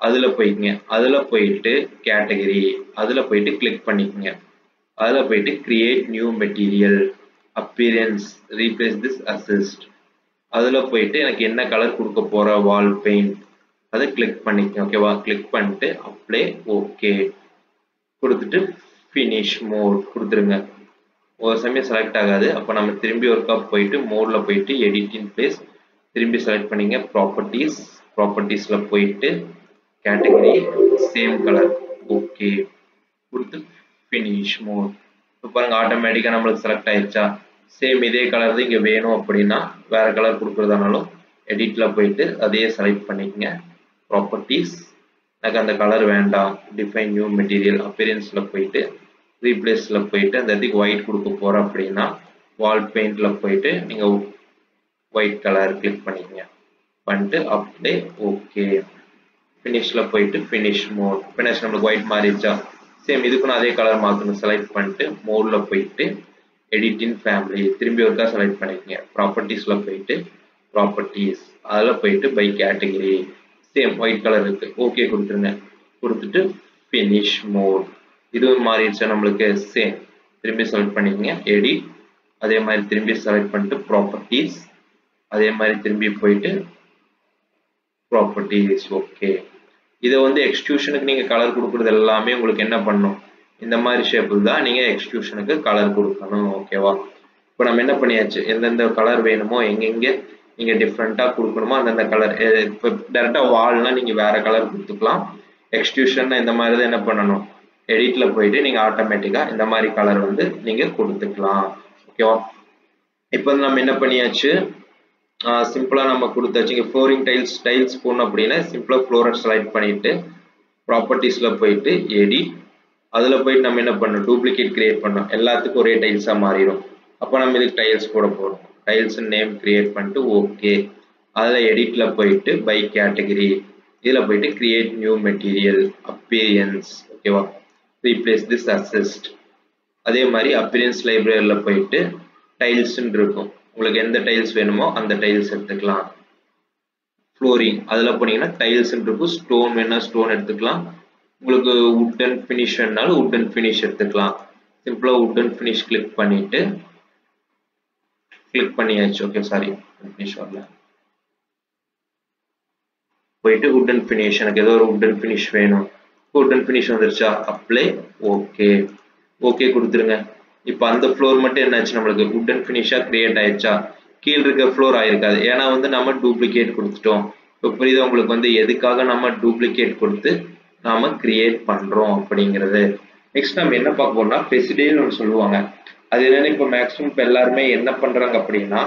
அதுல போய்க்குங்க. அதுல போயிட்டு கேட்டகரி அதுல போயிட்டு கிளிக் பண்ணிக்கங்க. அதுல போயிட்டு create new material appearance replace this assist அதுல போயிட்டு எனக்கு என்ன கலர் கொடுக்க போற வால் பெயிண்ட் அதை கிளிக் பண்ணிக்கங்க ஓகேவா. கிளிக் பண்ணிட்டு அப்ளை ஓகே கொடுத்துட்டு ஃபினிஷ் மோட் கொடுத்துருங்க. ஒரு சமயம் செலக்ட் ஆகாது, அப்போ நம்ம திரும்பி ஒர்க்கா போயிட்டு மோட்ல போயிட்டு எடிட் இன் பிளேஸ் திரும்பி செலக்ட் பண்ணிங்க. ப்ராப்பர்ட்டிஸ்ல போயிட்டு கேட்டகரி சேம் கலர் ஓகே கொடுத்து ஃபினிஷ் மோட். இப்போ பாருங்க ஆட்டோமேட்டிக்கா நம்மளுக்கு செலக்ட் ஆயிடுச்சா. சேம் இதே கலர் தான் இங்க வேணும் அப்படின்னா வேற கலர் கொடுக்குறதானாலும் எடிட்ல போயிட்டு அதையே செலக்ட் பண்ணிக்கங்க. ப்ராப்பர்ட்டிஸ் எனக்கு அந்த கலர் வேண்டாம், டிஃபைன் நியூ மெட்டீரியல் அப்பியரன்ஸ்ல போயிட்டு ரீப்ளேஸ்ல போயிட்டு அந்த இடத்துக்கு ஒயிட் கொடுக்க போறோம் அப்படின்னா வால் பெயிண்ட்ல போயிட்டு நீங்க ஒயிட் கலர் கிளிக் பண்ணிக்கங்க. பண்ணிட்டு அப்ளை ஓகே ஃபினிஷ்ல போயிட்டு ஃபினிஷ் மோட். ஃபினிஷ் நம்மளுக்கு ஒயிட் மாறிடுச்சா. சேம் இதுக்கு நான் அதே கலர் மாற்றணும். செலக்ட் பண்ணிட்டு மோட்ல போயிட்டு எடிட் இன் ஃபேமிலி திரும்பி ஒருக்கா செலக்ட் பண்ணிக்கங்க. ப்ராப்பர்ட்டிஸ்ல போயிட்டு ப்ராப்பர்ட்டிஸ் அதில் போயிட்டு by category same white colour இருக்கு ஓகே கொடுத்துருங்க. கொடுத்துட்டு ஃபினிஷ் மோட். இதுவும் மாறிடுச்சா நம்மளுக்கு. சேம் திரும்பி செலக்ட் பண்ணிக்கங்க எடிட் அதே மாதிரி திரும்பி செலக்ட் பண்ணிட்டு ப்ராப்பர்ட்டிஸ் அதே மாதிரி திரும்பி போயிட்டு ப்ராப்பர்ட்டிஸ் ஓகே. இதை வந்து எக்ஸ்ட்ரூஷனுக்கு நீங்க கலர் கொடுக்குறது எல்லாமே உங்களுக்கு என்ன பண்ணும், இந்த மாதிரி ஷேப்பில் தான் நீங்க எக்ஸ்ட்ரூஷனுக்கு கலர் கொடுக்கணும் ஓகேவா. இப்போ நம்ம என்ன பண்ணியாச்சு, எந்தெந்த கலர் வேணுமோ எங்கெங்க நீங்க டிஃப்ரெண்டா கொடுக்கணுமோ அந்தந்த கலர். இப்போ டேரக்டா வால்னா நீங்க வேற கலர் கொடுத்துக்கலாம். எக்ஸ்ட்ரூஷன் இந்த மாதிரி தான் என்ன பண்ணணும், எடிட்ல போயிட்டு நீங்க ஆட்டோமேட்டிக்கா இந்த மாதிரி கலர் வந்து நீங்க கொடுத்துக்கலாம் ஓகேவா. இப்போ நம்ம என்ன பண்ணியாச்சு, சிம்பிளா நம்ம கொடுத்தாச்சு. இங்க ஃப்ளோரிங் டைல்ஸ் போடணும் அப்படின்னா சிம்பிளா ஃப்ளோரை செலக்ட் பண்ணிட்டு ப்ராப்பர்ட்டிஸ்ல போயிட்டு எடிட் அதுல போயிட்டு நம்ம என்ன பண்ணணும், டூப்ளிகேட் கிரியேட் பண்ணோம், எல்லாத்துக்கும் ஒரே டைல்ஸா மாறிடும். அப்போ நம்ம இதுக்கு டைல்ஸ் போட போறோம். டைல்ஸ் நேம் கிரியேட் பண்ணிட்டு ஓகே அதுல எடிட்ல போயிட்டு பை கேட்டகரி இதுல போயிட்டு கிரியேட் நியூ மெட்டீரியல் அப்பியரன்ஸ் ஓகேவா, ரீப்ளேஸ் திஸ் அசிஸ்ட் அதே மாதிரி அப்பியரன்ஸ் லைப்ரரியில போயிட்டு டைல்ஸ் இருக்கும், உங்களுக்கு எந்த டைல்ஸ் வேணுமோ அந்த டைல்ஸ் எடுத்துக்கலாம். ஃப்ளோரிங் அதுல போனீங்கன்னா டைல்ஸ் இருக்கும், ஸ்டோன் வேணா ஸ்டோன் எடுத்துக்கலாம், உங்களுக்கு உட்டன் ஃபினிஷ் வேணாலும் உட்டன் ஃபினிஷ் எடுத்துக்கலாம். சிம்பிளா உட்டன் ஃபினிஷ் கிளிக் பண்ணிட்டு கிளிக் பண்ணியாச்சு ஓகே. சாரி ஃபினிஷ் வரல, போயிட்டு உட்டன் ஃபினிஷ் எனக்கு ஏதோ ஒரு உட்டன் ஃபினிஷ் வேணும். உட்டன் ஃபினிஷ் வந்துருச்சா, அப்ளை ஓகே ஓகே கொடுத்துருங்க. இப்போ அந்த ஃப்ளோர் மட்டும் என்னாச்சு நம்மளுக்கு உட்டன் ஃபினிஷா கிரியேட் ஆயிடுச்சா, கீழே இருக்க ஃப்ளோர் ஆயிருக்காது, ஏன்னா வந்து நம்ம டூப்ளிகேட் கொடுத்துட்டோம். இப்போ புரியுதா உங்களுக்கு வந்து எதுக்காக நம்ம டூப்ளிகேட் கொடுத்து நாம கிரியேட் பண்றோம் அப்படிங்கிறது. நெக்ஸ்ட் நம்ம என்ன பார்க்க போறோம்னா ஃபெசிடேல்னு ஒன்று சொல்லுவாங்க. அது என்னன்னா இப்போ மேக்ஸிமம் இப்போ எல்லாருமே என்ன பண்றாங்க அப்படின்னா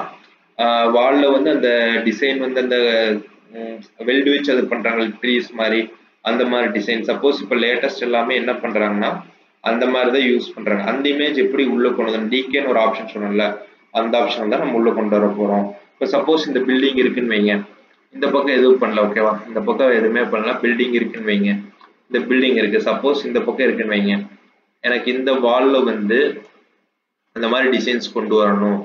வால்ல வந்து அந்த டிசைன் வந்து அந்த வெல்டு வச்சு அது பண்றாங்க ட்ரீஸ் மாதிரி அந்த மாதிரி டிசைன். சப்போஸ் இப்போ லேட்டஸ்ட் எல்லாமே என்ன பண்றாங்கன்னா அந்த மாதிரி தான் யூஸ் பண்றாங்க. அந்த இமேஜ் எப்படி உள்ள கொண்டு வந்து டிகேன்னு ஒரு ஆப்ஷன் சொன்னோம்ல, அந்த ஆப்ஷன் தான் நம்ம உள்ள கொண்டு வர போறோம். இப்போ சப்போஸ் இந்த பில்டிங் இருக்குன்னு வைங்க, இந்த பக்கம் எதுவும் பண்ணல ஓகேவா, இந்த பக்கம் எதுவுமே பண்ணல, பில்டிங் இருக்குன்னு வைங்க, இந்த பில்டிங் இருக்கு, சப்போஸ் இந்த பக்கம் இருக்குன்னு வைங்க, எனக்கு இந்த வால்ல வந்து அந்த மாதிரி டிசைன்ஸ் கொண்டு வரணும்,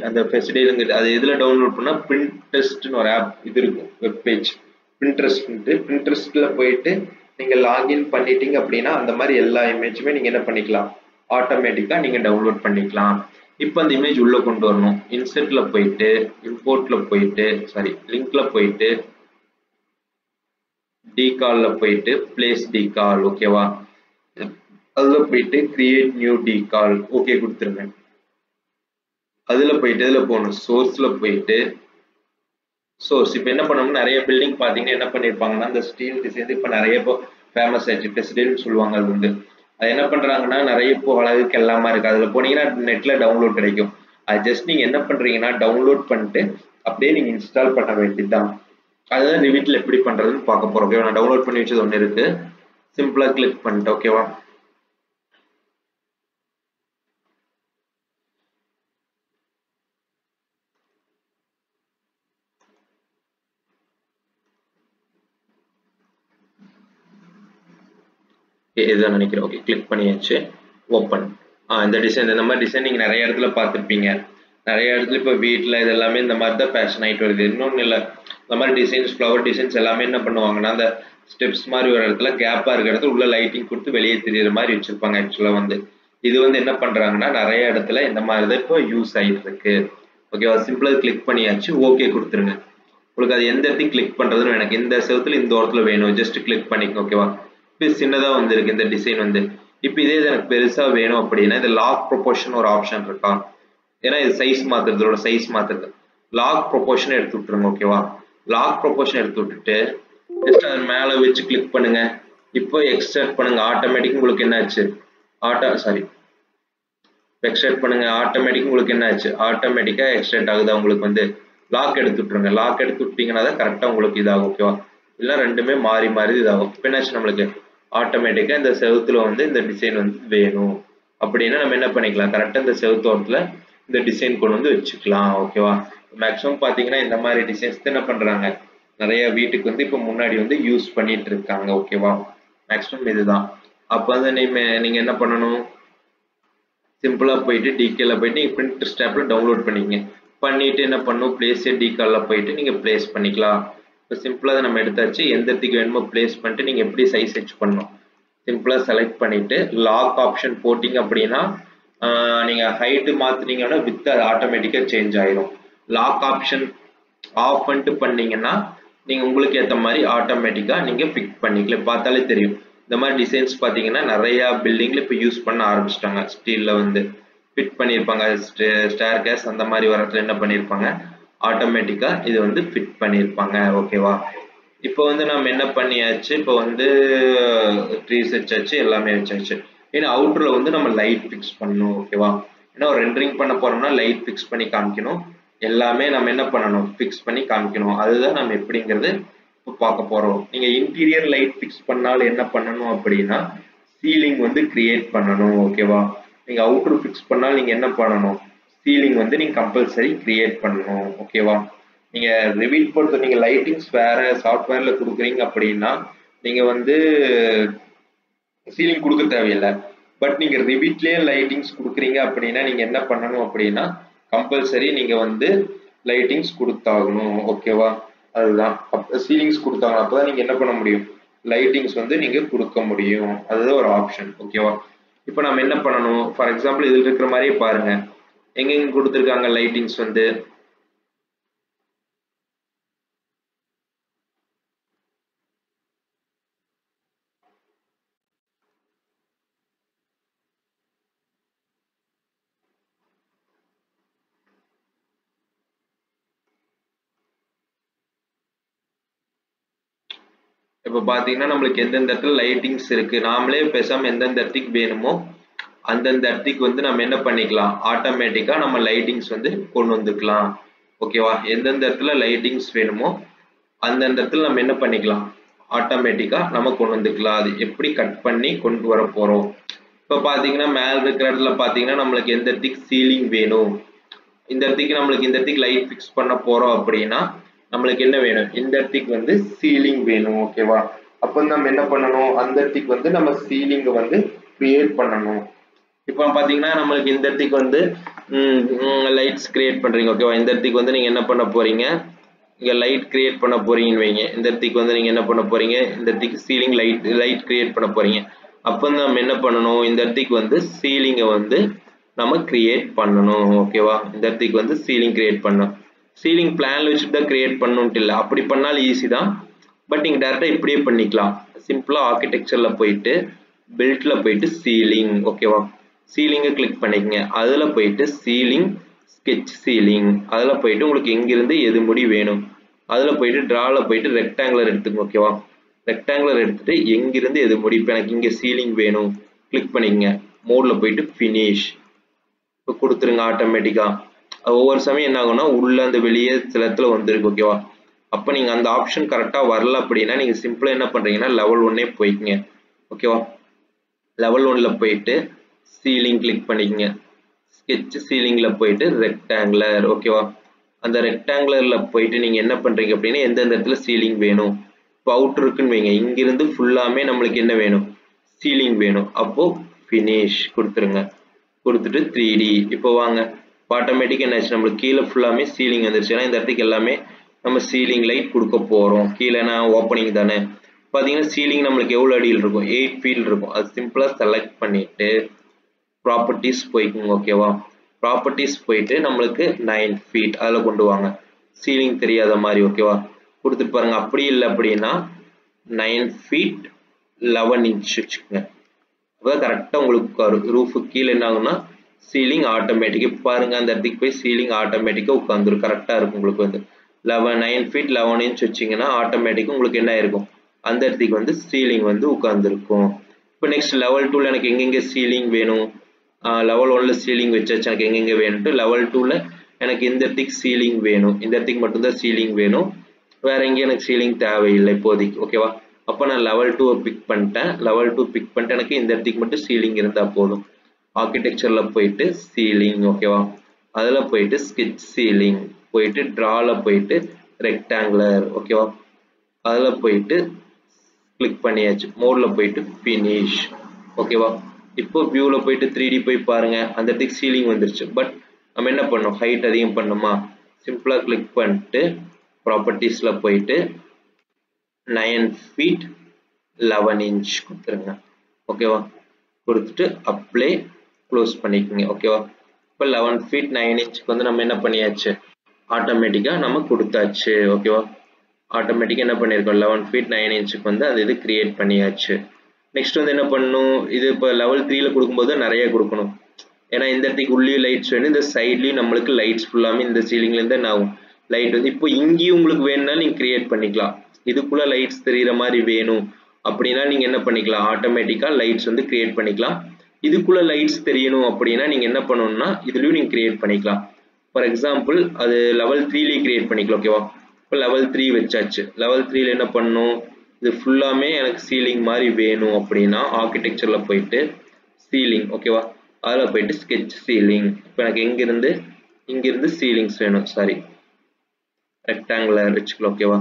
அந்த ஃபெசிலிட்டி அது எதுல டவுன்லோட் பண்ணா பிரிண்டெஸ்ட்னு ஒரு ஆப் இது இருக்கும், வெப் பேஜ் பிரிண்டெஸ்ட்ல போயிட்டு நீங்க லாகின் பண்ணிட்டீங்க அப்படின்னா அந்த மாதிரி எல்லா இமேஜுமே நீங்க என்ன பண்ணிக்கலாம், ஆட்டோமேட்டிக்கா நீங்க டவுன்லோட் பண்ணிக்கலாம். இப்போ அந்த இமேஜ் உள்ள கொண்டு வரணும், இன்செர்ட்ல போயிட்டு இம்போர்ட்ல போயிட்டு சாரி லிங்க்ல போயிட்டு டிகால்ல போயிட்டு பிளேஸ் டிகால் ஓகேவா, அதுல போயிட்டு கிரியேட் நியூ டிகால் ஓகே கொடுத்துருங்க. அதுல போயிட்டு இதுல போகணும் சோர்ஸ்ல போயிட்டு சோர்ஸ். இப்போ என்ன பண்ணோம்னா நிறைய பில்டிங் பாத்தீங்கன்னா என்ன பண்ணிருப்பாங்கன்னா அந்த ஸ்டீல் டிசைன் இப்போ நிறைய இப்போ ஃபேமஸ் ஆயிடுச்சு, ஃபெசிலிட்டின்னு சொல்லுவாங்க. அது வந்து அது என்ன பண்றாங்கன்னா நிறைய இப்போ அழகுக்கு எல்லாமே இருக்கு, அதுல போனீங்கன்னா நெட்ல டவுன்லோட் கிடைக்கும். அது ஜஸ்ட் நீங்க என்ன பண்றீங்கன்னா டவுன்லோட் பண்ணிட்டு அப்படியே நீங்க இன்ஸ்டால் பண்ண வேண்டியதுதான். அதுதான் ரிவிட்ல எப்படி பண்றதுன்னு பார்க்க போறோம். ஓகேவா? நான் டவுன்லோட் பண்ணி வச்சது ஒன்று இருக்கு. சிம்பிளா கிளிக் பண்ணிட்டு ஓகேவா? இதுதான் நினைக்கிறேன். ஓகே கிளிக் பண்ணியாச்சு. ஓப்பன். இந்த டிசைன் இந்த மாதிரி டிசைன் நீங்கள் நிறைய இடத்துல பார்த்துருப்பீங்க. நிறைய இடத்துல இப்போ வீட்டில் இது எல்லாமே இந்த மாதிரி தான் ஃபேஷன் ஆகிட்டு வருது. இன்னொன்று இல்லை, இந்த மாதிரி டிசைன்ஸ் ஃப்ளவர் டிசைன்ஸ் எல்லாமே என்ன பண்ணுவாங்கன்னா அந்த ஸ்டெப்ஸ் மாதிரி ஒரு இடத்துல கேப்பாக இருக்கிற இடத்துல உள்ள லைட்டிங் கொடுத்து வெளியே தெரியுற மாதிரி வச்சுருப்பாங்க. ஆக்சுவலாக வந்து இது வந்து என்ன பண்ணுறாங்கன்னா நிறைய இடத்துல இந்த மாதிரி தான் இப்போ யூஸ் ஆகிட்டு இருக்கு. ஓகேவா? சிம்பிளாக கிளிக் பண்ணியாச்சு. ஓகே கொடுத்துருங்க. உங்களுக்கு அது எந்த இடத்துக்கு கிளிக் பண்ணுறதுன்னு எனக்கு இந்த செவத்துல இந்த இடத்துல வேணும் ஜஸ்ட் கிளிக் பண்ணிக்கோங்க. ஓகேவா? இப்போ சின்னதாக வந்துருக்கு இந்த டிசைன் வந்து. இப்போ இதே எனக்கு பெருசாக வேணும் அப்படின்னா இந்த லாக் ப்ரொபோர்ஷன் ஒரு ஆப்ஷன் இருக்கா? ஏன்னா இது சைஸ் மாற்றுறது, இதோட சைஸ் மாற்றுறது. லாக் ப்ரொபோர்ஷன் எடுத்து விட்டுருங்க. ஓகேவா? லாக் ப்ரொபோர்ஷன் எடுத்து விட்டுட்டு ஜஸ்ட் அது மேலே வச்சு கிளிக் பண்ணுங்க. இப்போ எக்ஸ்ட்ராக்ட் பண்ணுங்க. ஆட்டோமேட்டிக் உங்களுக்கு என்ன ஆச்சு? எக்ஸ்ட்ராக்ட் பண்ணுங்க. ஆட்டோமேட்டிக் உங்களுக்கு என்ன ஆச்சு? ஆட்டோமேட்டிக்கா எக்ஸ்ட்ராக்ட் ஆகுதா? உங்களுக்கு வந்து லாக் எடுத்து விட்டுருங்க. லாக் எடுத்து விட்டீங்கன்னா தான் கரெக்டாக உங்களுக்கு இதாகும். ஓகேவா? இல்லை ரெண்டுமே மாறி மாறி இதாகும். இப்போ என்னாச்சு நம்மளுக்கு ஆட்டோமேட்டிக்காக இந்த செவுத்துல வந்து இந்த டிசைன் வந்து வேணும் அப்படின்னா நம்ம என்ன பண்ணிக்கலாம், கரெக்டாக இந்த செவுத்தோரத்தில் இந்த டிசைன் கொண்டு வந்து வச்சுக்கலாம். ஓகேவா? மேக்ஸிமம் பார்த்தீங்கன்னா இந்த மாதிரி டிசைன்ஸ் என்ன பண்ணுறாங்க, நிறைய வீட்டுக்கு வந்து இப்போ முன்னாடி வந்து யூஸ் பண்ணிட்டு இருக்காங்க. ஓகேவா? மேக்ஸிமம் இதுதான். அப்போ வந்து நீங்கள் என்ன பண்ணணும், சிம்பிளாக போயிட்டு டிகேல போயிட்டு நீங்கள் பிரிண்ட் ஸ்டாப்பில் டவுன்லோட் பண்ணிக்கங்க. பண்ணிட்டு என்ன பண்ணணும், பிளேஸ் டிகாலில் போயிட்டு நீங்கள் பிளேஸ் பண்ணிக்கலாம். இப்போ சிம்பிளாக நம்ம எடுத்தாச்சு. எந்த இடத்துக்கு வேணுமோ பிளேஸ் பண்ணிட்டு நீங்கள் எப்படி சைஸ் செட் பண்ணணும் சிம்பிளாக செலக்ட் பண்ணிட்டு லாக் ஆப்ஷன் போட்டிங்க அப்படின்னா நீங்கள் ஹைட்டு மாற்றினீங்கன்னா வித் அது ஆட்டோமேட்டிக்காக சேஞ்ச் ஆயிடும். லாக் ஆப்ஷன் ஆஃப் பண்ணிட்டு பண்ணீங்கன்னா நீங்கள் உங்களுக்கு ஏற்ற மாதிரி ஆட்டோமேட்டிக்காக நீங்கள் பிக் பண்ணிக்கலாம். பார்த்தாலே தெரியும். இந்த மாதிரி டிசைன்ஸ் பார்த்தீங்கன்னா நிறையா பில்டிங்கில் இப்போ யூஸ் பண்ண ஆரம்பிச்சிட்டாங்க. ஸ்டீலில் வந்து ஃபிட் பண்ணியிருப்பாங்க. ஸ்டேர் கேஸ் அந்த மாதிரி வரத்துல என்ன பண்ணியிருப்பாங்க, ஆட்டோமேட்டிக்காக இது வந்து ஃபிட் பண்ணியிருப்பாங்க. ஓகேவா? இப்போ வந்து நம்ம என்ன பண்ணியாச்சு, இப்போ வந்து ட்ரீஸ் வச்சாச்சு, எல்லாமே வச்சாச்சு. ஏன்னா அவுட்டரில் வந்து நம்ம லைட் ஃபிக்ஸ் பண்ணணும். ஓகேவா? ஏன்னா ஒரு ரெண்டரிங் பண்ண போறோம்னா லைட் ஃபிக்ஸ் பண்ணி காமிக்கணும். எல்லாமே நம்ம என்ன பண்ணணும், ஃபிக்ஸ் பண்ணி காமிக்கணும். அதுதான் நம்ம எப்படிங்கிறது இப்போ பார்க்க போறோம். நீங்க இன்டீரியர் லைட் ஃபிக்ஸ் பண்ணாலும் என்ன பண்ணணும் அப்படின்னா சீலிங் வந்து கிரியேட் பண்ணணும். ஓகேவா? நீங்க அவுட்டர் ஃபிக்ஸ் பண்ணாலும் நீங்க என்ன பண்ணணும், சீலிங் வந்து நீங்க கம்பல்சரி கிரியேட் பண்ணணும். ஓகேவா? நீங்க ரிவீல் பொறுத்து நீங்க லைட்டிங்ஸ் வேற சாஃப்ட்வேர்ல கொடுக்குறீங்க அப்படின்னா நீங்க வந்து சீலிங் கொடுக்க தேவையில்லை. பட் நீங்க ரிவீட்லயே லைட்டிங்ஸ் கொடுக்குறீங்க அப்படின்னா நீங்க என்ன பண்ணணும் அப்படின்னா கம்பல்சரி நீங்க வந்து லைட்டிங்ஸ் கொடுத்தாகணும். ஓகேவா? அதுதான் சீலிங்ஸ் கொடுத்தாங்க அப்பதான் நீங்க என்ன பண்ண முடியும், லைட்டிங்ஸ் வந்து நீங்க கொடுக்க முடியும். அதுதான் ஒரு ஆப்ஷன். ஓகேவா? இப்போ நம்ம என்ன பண்ணணும், ஃபார் எக்ஸாம்பிள் இதில் இருக்கிற மாதிரியே பாருங்க, எங்கெங்க கொடுத்துருக்காங்க லைட்டிங்ஸ் வந்து இப்போ பார்த்தீங்கன்னா நம்மளுக்கு எந்தெந்த இடத்துல லைட்டிங்ஸ் இருக்கு, நாமளே பேசாமல் எந்தெந்த இடத்துக்கு வேணுமோ அந்தந்த இடத்துக்கு வந்து நம்ம என்ன பண்ணிக்கலாம், ஆட்டோமேட்டிக்காக நம்ம லைட்டிங்ஸ் வந்து கொண்டு வந்துக்கலாம். ஓகேவா? எந்தெந்த இடத்துல லைட்டிங்ஸ் வேணுமோ அந்தந்த இடத்துல நம்ம என்ன பண்ணிக்கலாம், ஆட்டோமேட்டிக்காக நம்ம கொண்டு வந்துக்கலாம். அது எப்படி கட் பண்ணி கொண்டு வர போகிறோம். இப்போ பார்த்தீங்கன்னா மேலே இருக்கிற இடத்துல பார்த்தீங்கன்னா நம்மளுக்கு எந்த இடத்துக்கு சீலிங் வேணும், இந்த இடத்துக்கு நம்மளுக்கு இந்த இடத்துக்கு லைட் ஃபிக்ஸ் பண்ண போகிறோம் அப்படின்னா நம்மளுக்கு என்ன வேணும், இந்த இடத்துக்கு வந்து சீலிங் வேணும். ஓகேவா? அப்போ நம்ம என்ன பண்ணணும், அந்த இடத்துக்கு வந்து நம்ம சீலிங்கை வந்து கிரியேட் பண்ணணும். இப்போ பார்த்தீங்கன்னா நம்மளுக்கு இந்த இடத்துக்கு வந்து லைட்ஸ் கிரியேட் பண்ணுறீங்க. ஓகேவா? இந்த இடத்துக்கு வந்து நீங்கள் என்ன பண்ண போகிறீங்க, இங்கே லைட் கிரியேட் பண்ண போகிறீங்கன்னு வைங்க. இந்த இடத்துக்கு வந்து நீங்கள் என்ன பண்ண போகிறீங்க, இந்த இடத்துக்கு சீலிங் லைட் கிரியேட் பண்ண போகிறீங்க. அப்போ நம்ம என்ன பண்ணணும், இந்த இடத்துக்கு வந்து சீலிங்கை வந்து நம்ம கிரியேட் பண்ணணும். ஓகேவா? இந்த இடத்துக்கு வந்து சீலிங் கிரியேட் பண்ணணும். சீலிங் பிளான்ல வச்சுட்டு தான் கிரியேட் பண்ணணும்ட்டு இல்லை, அப்படி பண்ணாலும் ஈஸி தான். பட் நீங்கள் டேரெக்டாக இப்படியே பண்ணிக்கலாம். சிம்பிளாக ஆர்கிடெக்சரில் போயிட்டு பில்ட்ல போயிட்டு சீலிங். ஓகேவா? சீலிங்கை கிளிக் பண்ணிக்கங்க. அதில் போயிட்டு சீலிங் ஸ்கெட்ச் சீலிங், அதில் போயிட்டு உங்களுக்கு எங்கிருந்து எது முடி வேணும் அதில் போயிட்டு ட்ராவில் போயிட்டு ரெக்டாங்குலர் எடுத்துக்கோங்க. ஓகேவா? ரெக்டாங்குலர் எடுத்துட்டு எங்கிருந்து எது முடி, இப்போ எனக்கு இங்கே சீலிங் வேணும் கிளிக் பண்ணிக்கங்க. மோடில் போயிட்டு ஃபினிஷ் இப்போ கொடுத்துருங்க. ஆட்டோமேட்டிக்காக ஒவ்வொரு சமயம் என்ன ஆகும்னா உள்ள அந்த வெளியே சில இடத்துல வந்துருக்கு ஓகேவா. அப்போ நீங்க அந்த ஆப்ஷன் கரெக்டா வரல அப்படின்னா நீங்க சிம்பிளா என்ன பண்றீங்கன்னா லெவல் 1 போய்க்குங்க ஓகேவா. லெவல் 1ல போயிட்டு சீலிங் கிளிக் பண்ணிக்கங்க. ஸ்கெட்ச் சீலிங்ல போயிட்டு ரெக்டாங்குலர் ஓகேவா. அந்த ரெக்டாங்குலர்ல போயிட்டு நீங்க என்ன பண்றீங்க அப்படின்னா எந்தெந்த இடத்துல சீலிங் வேணும். இப்போ அவுட் இருக்குன்னு வைங்க, இங்கிருந்து ஃபுல்லாமே நம்மளுக்கு என்ன வேணும், சீலிங் வேணும். அப்போ ஃபினிஷ் கொடுத்துருங்க. கொடுத்துட்டு 3D இப்போ வாங்க ஆட்டோமேட்டிக்காக என்னாச்சு நம்மளுக்கு கீழே ஃபுல்லாமே சீலிங் வந்துருச்சு. ஏன்னா இந்த இடத்துக்கு எல்லாமே நம்ம சீலிங் லைட் கொடுக்க போகிறோம். கீழேனா ஓப்பனிங் தானே. பார்த்தீங்கன்னா சீலிங் நம்மளுக்கு எவ்வளோ அடியில் இருக்கும், 8 feet இருக்கும். அது சிம்பிளாக செலக்ட் பண்ணிட்டு ப்ராப்பர்ட்டிஸ் போய்க்குங்க ஓகேவா. ப்ராப்பர்ட்டிஸ் போயிட்டு நம்மளுக்கு 9 feet அதில் கொண்டு வாங்க, சீலிங் தெரியாத மாதிரி ஓகேவா. கொடுத்துட்டு பாருங்க. அப்படி இல்லை அப்படின்னா 9 feet 11 inch வச்சுக்கோங்க. அப்போ கரெக்டாக உங்களுக்கு ரூஃபு கீழே என்ன ஆகும்னா சீலிங் ஆட்டோமேட்டிக்காக பாருங்க அந்த இடத்துக்கு போய் சீலிங் ஆட்டோமேட்டிக்காக உட்காந்துரும். கரெக்டாக இருக்கும் உங்களுக்கு வந்து 9 feet 11 inch வச்சிங்கன்னா ஆட்டோமேட்டிக்காக உங்களுக்கு என்ன ஆயிருக்கும், அந்த இடத்துக்கு வந்து சீலிங் வந்து உட்காந்துருக்கும். இப்போ நெக்ஸ்ட் லெவல் 2ல எனக்கு எங்கெங்கே சீலிங் வேணும், லெவல் 1ல சீலிங் வச்சாச்சு, எனக்கு எங்கெங்கே வேணும்ட்டு லெவல் 2ல எனக்கு இந்த இடத்துக்கு சீலிங் வேணும், இந்த இடத்துக்கு மட்டும்தான் சீலிங் வேணும், வேற எங்கேயும் எனக்கு சீலிங் தேவையில்லை இப்போதைக்கு ஓகேவா. அப்போ நான் லெவல் 2 பிக் பண்ணிட்டேன். லெவல் 2 பிக் பண்ணிட்டு எனக்கு இந்த இடத்துக்கு மட்டும் சீலிங் இருந்தால் போதும். ஆர்கிடெக்சர்ல போயிட்டு சீலிங் ஓகேவா, அதில் போயிட்டு ஸ்கெட்ச் சீலிங் போயிட்டு ட்ரால போயிட்டு ரெக்டாங்குலர் ஓகேவா, அதில் போயிட்டு கிளிக் பண்ணியாச்சு. மோட்ல போயிட்டு ஃபினிஷ் ஓகேவா. இப்போ வியூவில் போயிட்டு 3D போய் பாருங்க அந்த இடத்துக்கு சீலிங் வந்துருச்சு. பட் நம்ம என்ன பண்ணோம், ஹைட் அதிகம் பண்ணுமா, சிம்பிளாக கிளிக் பண்ணிட்டு ப்ராப்பர்ட்டிஸ்ல போயிட்டு 9 feet 11 inch கொடுத்துருங்க ஓகேவா. கொடுத்துட்டு அப்ளை க்ளோஸ் பண்ணிக்கோங்க ஓகேவா. இப்போ 11 feet 9 inchக்கு வந்து நம்ம என்ன பண்ணியாச்சு, ஆட்டோமேட்டிக்காக நம்ம கொடுத்தாச்சு ஓகேவா. ஆட்டோமேட்டிக்காக என்ன பண்ணியிருக்கோம், 11 feet 9 inchக்கு வந்து அது இது கிரியேட் பண்ணியாச்சு. நெக்ஸ்ட் வந்து என்ன பண்ணணும், இது இப்போ லெவல் 3ல கொடுக்கும்போது நிறைய கொடுக்கணும். ஏன்னா இந்த இடத்துக்கு உள்ளேயும் லைட்ஸ் வேணும், இந்த சைட்லேயும் நம்மளுக்கு லைட்ஸ் ஃபுல்லாமே இந்த சீலிங்லேருந்து என்ன ஆகும் லைட் வந்து. இப்போ இங்கேயும் உங்களுக்கு வேணும்னா நீங்கள் கிரியேட் பண்ணிக்கலாம். இதுக்குள்ள லைட்ஸ் தெரிகிற மாதிரி வேணும் அப்படின்னா நீங்கள் என்ன பண்ணிக்கலாம், ஆட்டோமேட்டிக்காக லைட்ஸ் வந்து கிரியேட் பண்ணிக்கலாம். இதுக்குள்ள லைட்ஸ் தெரியணும் அப்படின்னா நீங்கள் என்ன பண்ணணும்னா இதுலேயும் நீங்கள் கிரியேட் பண்ணிக்கலாம். ஃபார் எக்ஸாம்பிள் அது லெவல் 3லேயே கிரியேட் பண்ணிக்கலாம் ஓகேவா. இப்போ லெவல் 3 வச்சாச்சு. லெவல் 3ல என்ன பண்ணணும், இது ஃபுல்லாமே எனக்கு சீலிங் மாதிரி வேணும் அப்படின்னா ஆர்கிடெக்சர்ல போயிட்டு சீலிங் ஓகேவா, அதில் போயிட்டு ஸ்கெட்ச் சீலிங். இப்போ எனக்கு இங்கிருந்து சீலிங்ஸ் வேணும், சாரி ரெக்டாங்குலர் வச்சுக்கலாம் ஓகேவா.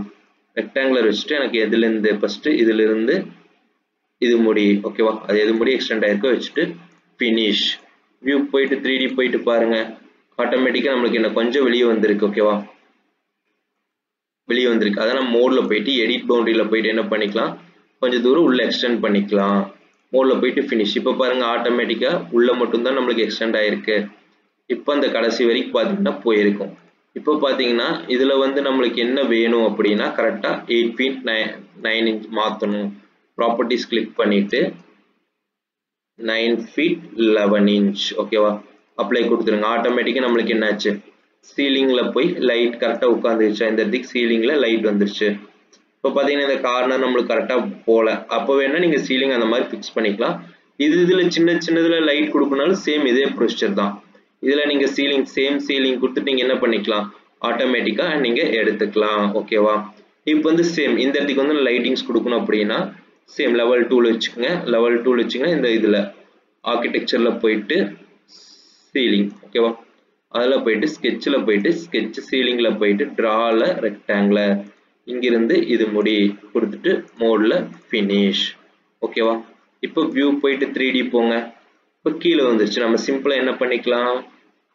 ரெக்டாங்குலர் வச்சுட்டு எனக்கு எதுலேருந்து ஃபர்ஸ்ட் இதிலிருந்து இது முடி ஓகேவா, அது எது முடி எக்ஸ்டெண்ட் ஆயிருக்கோ வச்சுட்டு ஃபினிஷ். வியூ போயிட்டு 3D போயிட்டு பாருங்க ஆட்டோமேட்டிக்காக நம்மளுக்கு என்ன கொஞ்சம் வெளியே வந்திருக்கு ஓகேவா, வெளியே வந்திருக்கு. அதை நம்ம மோடில் போயிட்டு எடிட் பவுண்டரியில் போயிட்டு என்ன பண்ணிக்கலாம், கொஞ்சம் தூரம் உள்ள எக்ஸ்டெண்ட் பண்ணிக்கலாம். மோடில் போயிட்டு ஃபினிஷ். இப்போ பாருங்க ஆட்டோமேட்டிக்காக உள்ள மட்டும்தான் நம்மளுக்கு எக்ஸ்டெண்ட் ஆயிருக்கு. இப்போ அந்த கடைசி வரைக்கும் பார்த்தீங்கன்னா போயிருக்கும். இப்போ பார்த்தீங்கன்னா இதில் வந்து நம்மளுக்கு என்ன வேணும் அப்படின்னா கரெக்டாக 8 feet 9 inch மாற்றணும். ப்ராப்பர்ட்டிஸ் கிளிக் பண்ணிட்டு 9 feet 11 inch ஓகேவா, அப்ளை கொடுத்துருங்க. ஆட்டோமேட்டிக்காக நம்மளுக்கு என்னாச்சு, சீலிங்கில் போய் லைட் கரெக்டாக உட்காந்துருச்சு. இந்த இடத்துக்கு சீலிங்கில் லைட் வந்துருச்சு. இப்போ பார்த்தீங்கன்னா இந்த கார்னர் நம்மளுக்கு கரெக்டாக போகல. அப்போ வேணா நீங்கள் சீலிங் அந்த மாதிரி ஃபிக்ஸ் பண்ணிக்கலாம். இதில் சின்னதில் லைட் கொடுக்கனாலும் சேம் இதே ப்ரொசீஜர் தான். இதில் நீங்கள் சேம் சீலிங் கொடுத்துட்டு நீங்கள் என்ன பண்ணிக்கலாம், ஆட்டோமேட்டிக்காக நீங்கள் எடுத்துக்கலாம் ஓகேவா. இப்போ வந்து சேம் இந்த இடத்துக்கு வந்து லைட்டிங்ஸ் கொடுக்கணும் அப்படின்னா சேம் லெவல் 2ல வச்சுக்கோங்க. லெவல் 2ல வச்சுங்கன்னா இந்த இதில் ஆர்கிடெக்சரில் போயிட்டு சீலிங் ஓகேவா, அதில் போயிட்டு ஸ்கெட்சில் போயிட்டு ஸ்கெட்ச் சீலிங்கில் போயிட்டு ட்ராவில் ரெக்டாங்குலர் இங்கிருந்து இது முடி கொடுத்துட்டு மோடில் ஃபினிஷ் ஓகேவா. இப்போ வியூ போயிட்டு 3D போங்க. இப்போ கீழே வந்துருச்சு. நம்ம சிம்பிளாக என்ன பண்ணிக்கலாம்,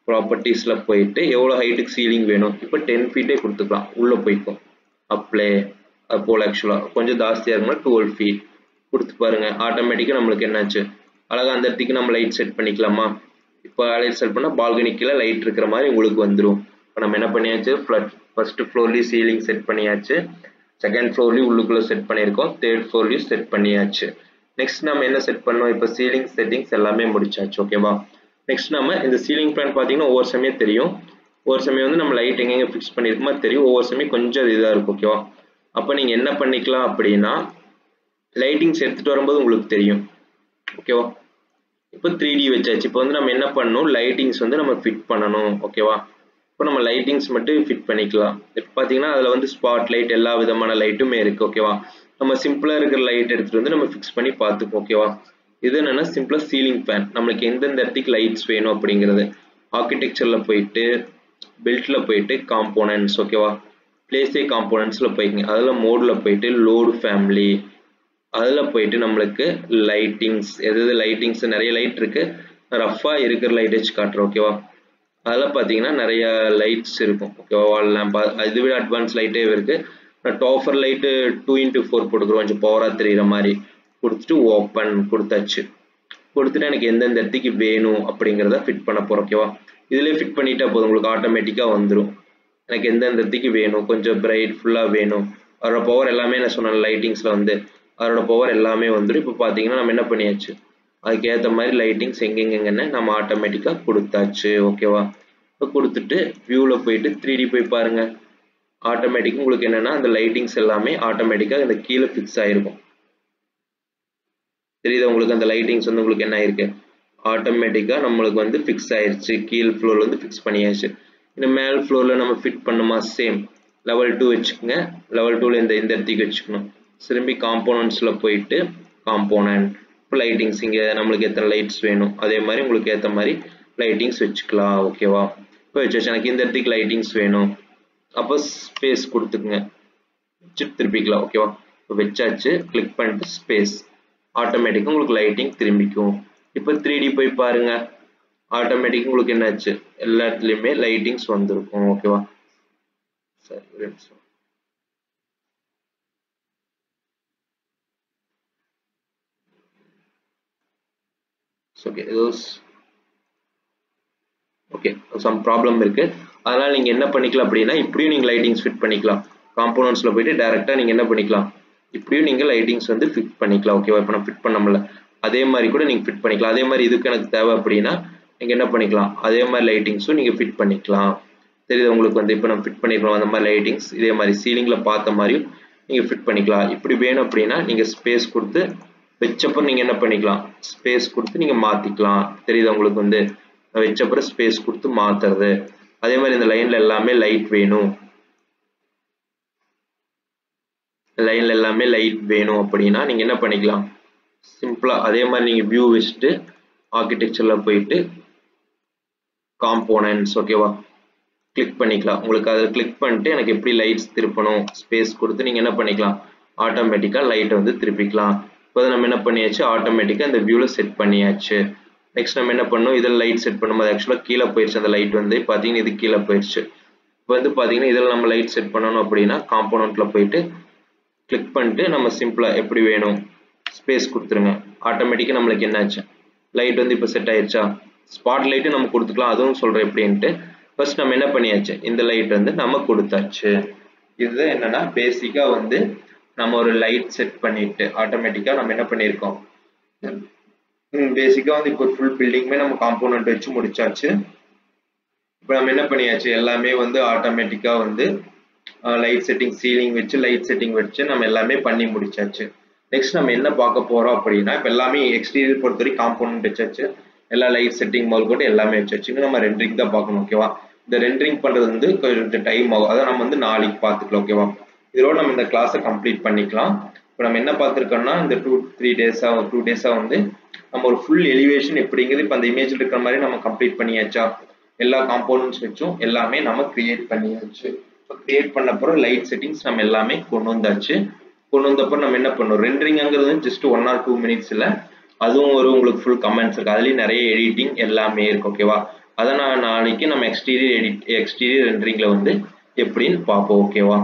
ப்ராப்பர்ட்டிஸில் போயிட்டு எவ்வளோ ஹைட்டுக்கு சீலிங் வேணும், இப்போ 10 feet கொடுத்துக்கலாம். உள்ளே போய்க்கும் அப்ளை. அது போல் ஆக்சுவலாக கொஞ்சம் ஜாஸ்தியாக இருக்குன்னா 12 feet கொடுத்து பாருங்க. ஆட்டோமேட்டிக்காக நம்மளுக்கு என்னாச்சு, அழகாக அந்த இடத்துக்கு நம்ம லைட் செட் பண்ணிக்கலாமா. இப்போ லைட் செட் பண்ணால் பால்கனிக்கில் லைட் இருக்கிற மாதிரி உங்களுக்கு வந்துடும். இப்போ நம்ம என்ன பண்ணியாச்சு, ஃபர்ஸ்ட் ஃப்ளோர்லேயும் சீலிங் செட் பண்ணியாச்சு, செகண்ட் ஃப்ளோர்லேயும் உள்ளுக்குள்ளே செட் பண்ணியிருக்கோம், தேர்ட் ஃப்ளோர்லேயும் செட் பண்ணியாச்சு. நெக்ஸ்ட் நம்ம என்ன செட் பண்ணோம், இப்போ சீலிங் செட்டிங்ஸ் எல்லாமே முடிச்சாச்சு ஓகேவா. நெக்ஸ்ட் நம்ம இந்த சீலிங் பிளான் பார்த்தீங்கன்னா ஒவ்வொரு சமயம் தெரியும், ஒவ்வொரு சமயம் வந்து நம்ம லைட் எங்கெங்கே ஃபிக்ஸ் பண்ணியிருக்குமா தெரியும், ஒவ்வொரு சமயம் கொஞ்சம் இதாக இருக்கும் ஓகேவா. அப்போ நீங்கள் என்ன பண்ணிக்கலாம் அப்படின்னா லைட்டிங்ஸ் எடுத்துகிட்டு வரும்போது உங்களுக்கு தெரியும் ஓகேவா. இப்போ 3D வச்சாச்சு. இப்போ வந்து நம்ம என்ன பண்ணணும், லைட்டிங்ஸ் வந்து நம்ம ஃபிட் பண்ணணும் ஓகேவா. இப்போ நம்ம லைட்டிங்ஸ் மட்டும் ஃபிட் பண்ணிக்கலாம். இப்போ பார்த்தீங்கன்னா அதில் வந்து ஸ்பாட் லைட் எல்லா விதமான லைட்டுமே இருக்குது. ஓகேவா, நம்ம சிம்பிளாக இருக்கிற லைட் எடுத்துகிட்டு வந்து நம்ம ஃபிக்ஸ் பண்ணி பார்த்துப்போம். ஓகேவா, இது என்னென்னா சிம்பிளாக சீலிங் ஃபேன். நம்மளுக்கு எந்தெந்த இடத்துக்கு லைட்ஸ் வேணும் அப்படிங்கிறது ஆர்கிடெக்சரில் போயிட்டு பில்ட்டில் போயிட்டு காம்போனன்ட்ஸ். ஓகேவா, பிளேஸே காம்போனன்ட்ஸில் போய்க்குங்க. அதில் மோடில் போயிட்டு லோடு ஃபேமிலி, அதில் போயிட்டு நம்மளுக்கு லைட்டிங்ஸ், எது லைட்டிங்ஸ் நிறைய லைட் இருக்குது. ரஃபாக இருக்கிற லைட் வச்சு காட்டுறோம். ஓகேவா, அதில் பார்த்தீங்கன்னா நிறைய லைட்ஸ் இருக்கும். ஓகேவா, வால் லேம்ப், இது விட அட்வான்ஸ் லைட்டே இருக்குது. நான் டாஃபர் லைட்டு 2x4 போட்டுக்கிறோம், கொஞ்சம் பவராக தெரிகிற மாதிரி கொடுத்துட்டு ஓப்பன் கொடுத்தாச்சு. கொடுத்துட்டு எனக்கு எந்தெந்த இடத்துக்கு வேணும் அப்படிங்கிறத ஃபிட் பண்ண போகிறோம். ஓகேவா, இதிலே ஃபிட் பண்ணிட்டா போதும், உங்களுக்கு ஆட்டோமேட்டிக்காக வந்துடும். எனக்கு எந்தெந்த இடத்துக்கு வேணும், கொஞ்சம் பிரைட் ஃபுல்லாக வேணும், அதோட பவர் எல்லாமே நான் சொன்னேன் லைட்டிங்ஸில் வந்து அதோட பவர் எல்லாமே வந்துடும். இப்போ பார்த்தீங்கன்னா நம்ம என்ன பண்ணியாச்சு, அதுக்கேற்ற மாதிரி லைட்டிங்ஸ் எங்கெங்கன்னு நம்ம ஆட்டோமேட்டிக்காக கொடுத்தாச்சு. ஓகேவா, இப்போ கொடுத்துட்டு வியூவில் போயிட்டு 3D போய் பாருங்கள். ஆட்டோமேட்டிக்காக உங்களுக்கு என்னென்னா அந்த லைட்டிங்ஸ் எல்லாமே ஆட்டோமேட்டிக்காக இந்த கீழே ஃபிக்ஸ் ஆகிருக்கும். தெரியுது உங்களுக்கு, அந்த லைட்டிங்ஸ் வந்து உங்களுக்கு என்ன ஆயிருக்கு, ஆட்டோமேட்டிக்காக நம்மளுக்கு வந்து ஃபிக்ஸ் ஆயிடுச்சு. கீழ் ஃப்ளோரில் வந்து ஃபிக்ஸ் பண்ணியாச்சு. இந்த மேல் ஃப்ளோரில் நம்ம ஃபிட் பண்ணுமா, சேம் லெவல் 2 வச்சுக்கோங்க. லெவல் 2ல் இந்த இடத்துக்கு வச்சுக்கணும். திரும்பி காம்போனன்ட்ஸில் போயிட்டு காம்போனன்ட், இப்போ லைட்டிங்ஸ் இங்கே நம்மளுக்கு எத்தனை லைட்ஸ் வேணும் அதே மாதிரி உங்களுக்கு ஏற்ற மாதிரி லைட்டிங்ஸ் வச்சுக்கலாம். ஓகேவா, இப்போ வச்சாச்சு. எனக்கு இந்த இடத்துக்கு லைட்டிங்ஸ் வேணும், அப்போ ஸ்பேஸ் கொடுத்துக்குங்க, வச்சு திருப்பிக்கலாம். ஓகேவா, இப்போ வச்சாச்சு. கிளிக் பண்ணிட்டு ஸ்பேஸ், ஆட்டோமேட்டிக்காக உங்களுக்கு லைட்டிங் திரும்பிக்கும். இப்போ 3D போய் பாருங்க, ஆட்டோமேட்டிக்காக உங்களுக்கு என்னாச்சு, எல்லா இடத்துலையுமே லைட்டிங்ஸ் வந்துருக்கும். ஓகேவா, சரி ஓகே, ஓகே சம் ப்ராப்ளம் இருக்கு. அதனால நீங்க என்ன பண்ணிக்கலாம் அப்படின்னா, இப்படியும் நீங்க லைட்டிங்ஸ் ஃபிட் பண்ணிக்கலாம். காம்போனன்ட்ஸ்ல போயிட்டு டைரக்டா நீங்க என்ன பண்ணிக்கலாம், இப்படியும் நீங்க லைட்டிங்ஸ் வந்து ஃபிட் பண்ணிக்கலாம். ஓகேவா, இப்போ நான் ஃபிட் பண்ணோம்ல அதே மாதிரி கூட நீங்க ஃபிட் பண்ணிக்கலாம். அதே மாதிரி இதுக்கு எனக்கு தேவை அப்படின்னா நீங்க என்ன பண்ணிக்கலாம், அதே மாதிரி லைட்டிங்ஸும் நீங்க ஃபிட் பண்ணிக்கலாம். தெரியுது உங்களுக்கு வந்து இப்போ நம்ம ஃபிட் பண்ணிக்கலாம் அந்த மாதிரி லைட்டிங்ஸ். இதே மாதிரி சீலிங்ல பார்த்த மாதிரியும் நீங்க ஃபிட் பண்ணிக்கலாம். இப்படி வேணும் அப்படின்னா நீங்க ஸ்பேஸ் கொடுத்து வச்சப்பறம் நீங்க என்ன பண்ணிக்கலாம், ஸ்பேஸ் கொடுத்து நீங்க மாத்திக்கலாம். தெரியுது உங்களுக்கு வந்து வச்சப்பறம் ஸ்பேஸ் கொடுத்து மாத்துறது. அதே மாதிரி இந்த லைன்ல எல்லாமே லைட் வேணும், லைன்ல எல்லாமே லைட் வேணும் அப்படின்னா நீங்க என்ன பண்ணிக்கலாம், சிம்பிளா அதே மாதிரி நீங்க வியூ வச்சுட்டு ஆர்கிடெக்சர்ல போயிட்டு காம்போனன்ட்ஸ். ஓகேவா, கிளிக் பண்ணிக்கலாம். உங்களுக்கு அதை கிளிக் பண்ணிட்டு எனக்கு எப்படி லைட்ஸ் திருப்பணும் ஸ்பேஸ் கொடுத்து நீங்க என்ன பண்ணிக்கலாம், ஆட்டோமேட்டிக்கா லைட் வந்து திருப்பிக்கலாம். இப்போ நம்ம என்ன பண்ணியாச்சு, ஆட்டோமேட்டிக்கா இந்த வியூல செட் பண்ணியாச்சு. நெக்ஸ்ட் நம்ம என்ன பண்ணணும், இதில் லைட் செட் பண்ணும்போது ஆக்சுவலாக கீழே போயிடுச்சு. அந்த லைட் வந்து பார்த்தீங்கன்னா இது கீழே போயிடுச்சு. இப்போ வந்து பார்த்தீங்கன்னா இதில் நம்ம லைட் செட் பண்ணணும் அப்படின்னா காம்போனன்ட்ல போயிட்டு கிளிக் பண்ணிட்டு நம்ம சிம்பிளாக எப்படி வேணும் ஸ்பேஸ் கொடுத்துருங்க. ஆட்டோமேட்டிக்காக நம்மளுக்கு என்னாச்சு, லைட் வந்து இப்போ செட் ஆயிடுச்சா. ஸ்பாட் லைட்டு நம்ம கொடுத்துக்கலாம், அதுவும் சொல்கிறேன் எப்படின்ட்டு. ஃபர்ஸ்ட் நம்ம என்ன பண்ணியாச்சு, இந்த லைட் வந்து நம்ம கொடுத்தாச்சு. இது என்னன்னா பேசிக்கா வந்து நம்ம ஒரு லைட் செட் பண்ணிட்டு ஆட்டோமேட்டிக்கா நம்ம என்ன பண்ணியிருக்கோம், பேசிக்கா வந்து இப்போ ஃபுல் பில்டிங்குமே நம்ம காம்போனன்ட் வச்சு முடிச்சாச்சு. இப்போ நம்ம என்ன பண்ணியாச்சு, எல்லாமே வந்து ஆட்டோமேட்டிக்கா வந்து லைட் செட்டிங் சீலிங் வச்சு லைட் செட்டிங் வச்சு நம்ம எல்லாமே பண்ணி முடிச்சாச்சு. நெக்ஸ்ட் நம்ம என்ன பார்க்க போறோம் அப்படின்னா, இப்போ எல்லாமே எக்ஸ்டீரியர் பொறுத்த வரைக்கும் காம்போனன்ட் வச்சாச்சு, எல்லா லைட் செட்டிங் முதல் கூட எல்லாமே வச்சாச்சு. இன்னும் நம்ம ரெண்டரிங் தான் பார்க்கணும். ஓகேவா, இந்த ரெண்டரிங் பண்றது வந்து கொஞ்சம் டைம் ஆகும், அதை நம்ம வந்து நாளைக்கு பார்த்துக்கலாம். ஓகேவா, இதோட நம்ம இந்த கிளாஸை கம்ப்ளீட் பண்ணிக்கலாம். இப்போ நம்ம என்ன பார்த்துருக்கோம்னா இந்த 2-3 டேஸா வந்து நம்ம ஒரு ஃபுல் எலிவேஷன் எப்படிங்கிறது இப்போ அந்த இமேஜில் இருக்கிற மாதிரி நம்ம கம்ப்ளீட் பண்ணியாச்சா. எல்லா காம்போனன்ட்ஸ் வச்சும் எல்லாமே நம்ம கிரியேட் பண்ணியாச்சு. இப்போ கிரியேட் பண்ண அப்புறம் லைட் செட்டிங்ஸ் நம்ம எல்லாமே கொண்டு வந்தாச்சு. கொண்டு வந்தப்போ நம்ம என்ன பண்ணோம், ரெண்டரிங்கிறது ஜஸ்ட் 1 or 2 minutes இல்லை, அதுவும் ஒரு உங்களுக்கு ஃபுல் கமெண்ட்ஸ் இருக்கு, அதுலேயும் நிறைய எடிட்டிங் எல்லாமே இருக்கு. ஓகேவா, அதை நான் நாளைக்கு நம்ம எக்ஸ்டீரியர் ரெண்டரிங்ல வந்து எப்படின்னு பார்ப்போம். ஓகேவா.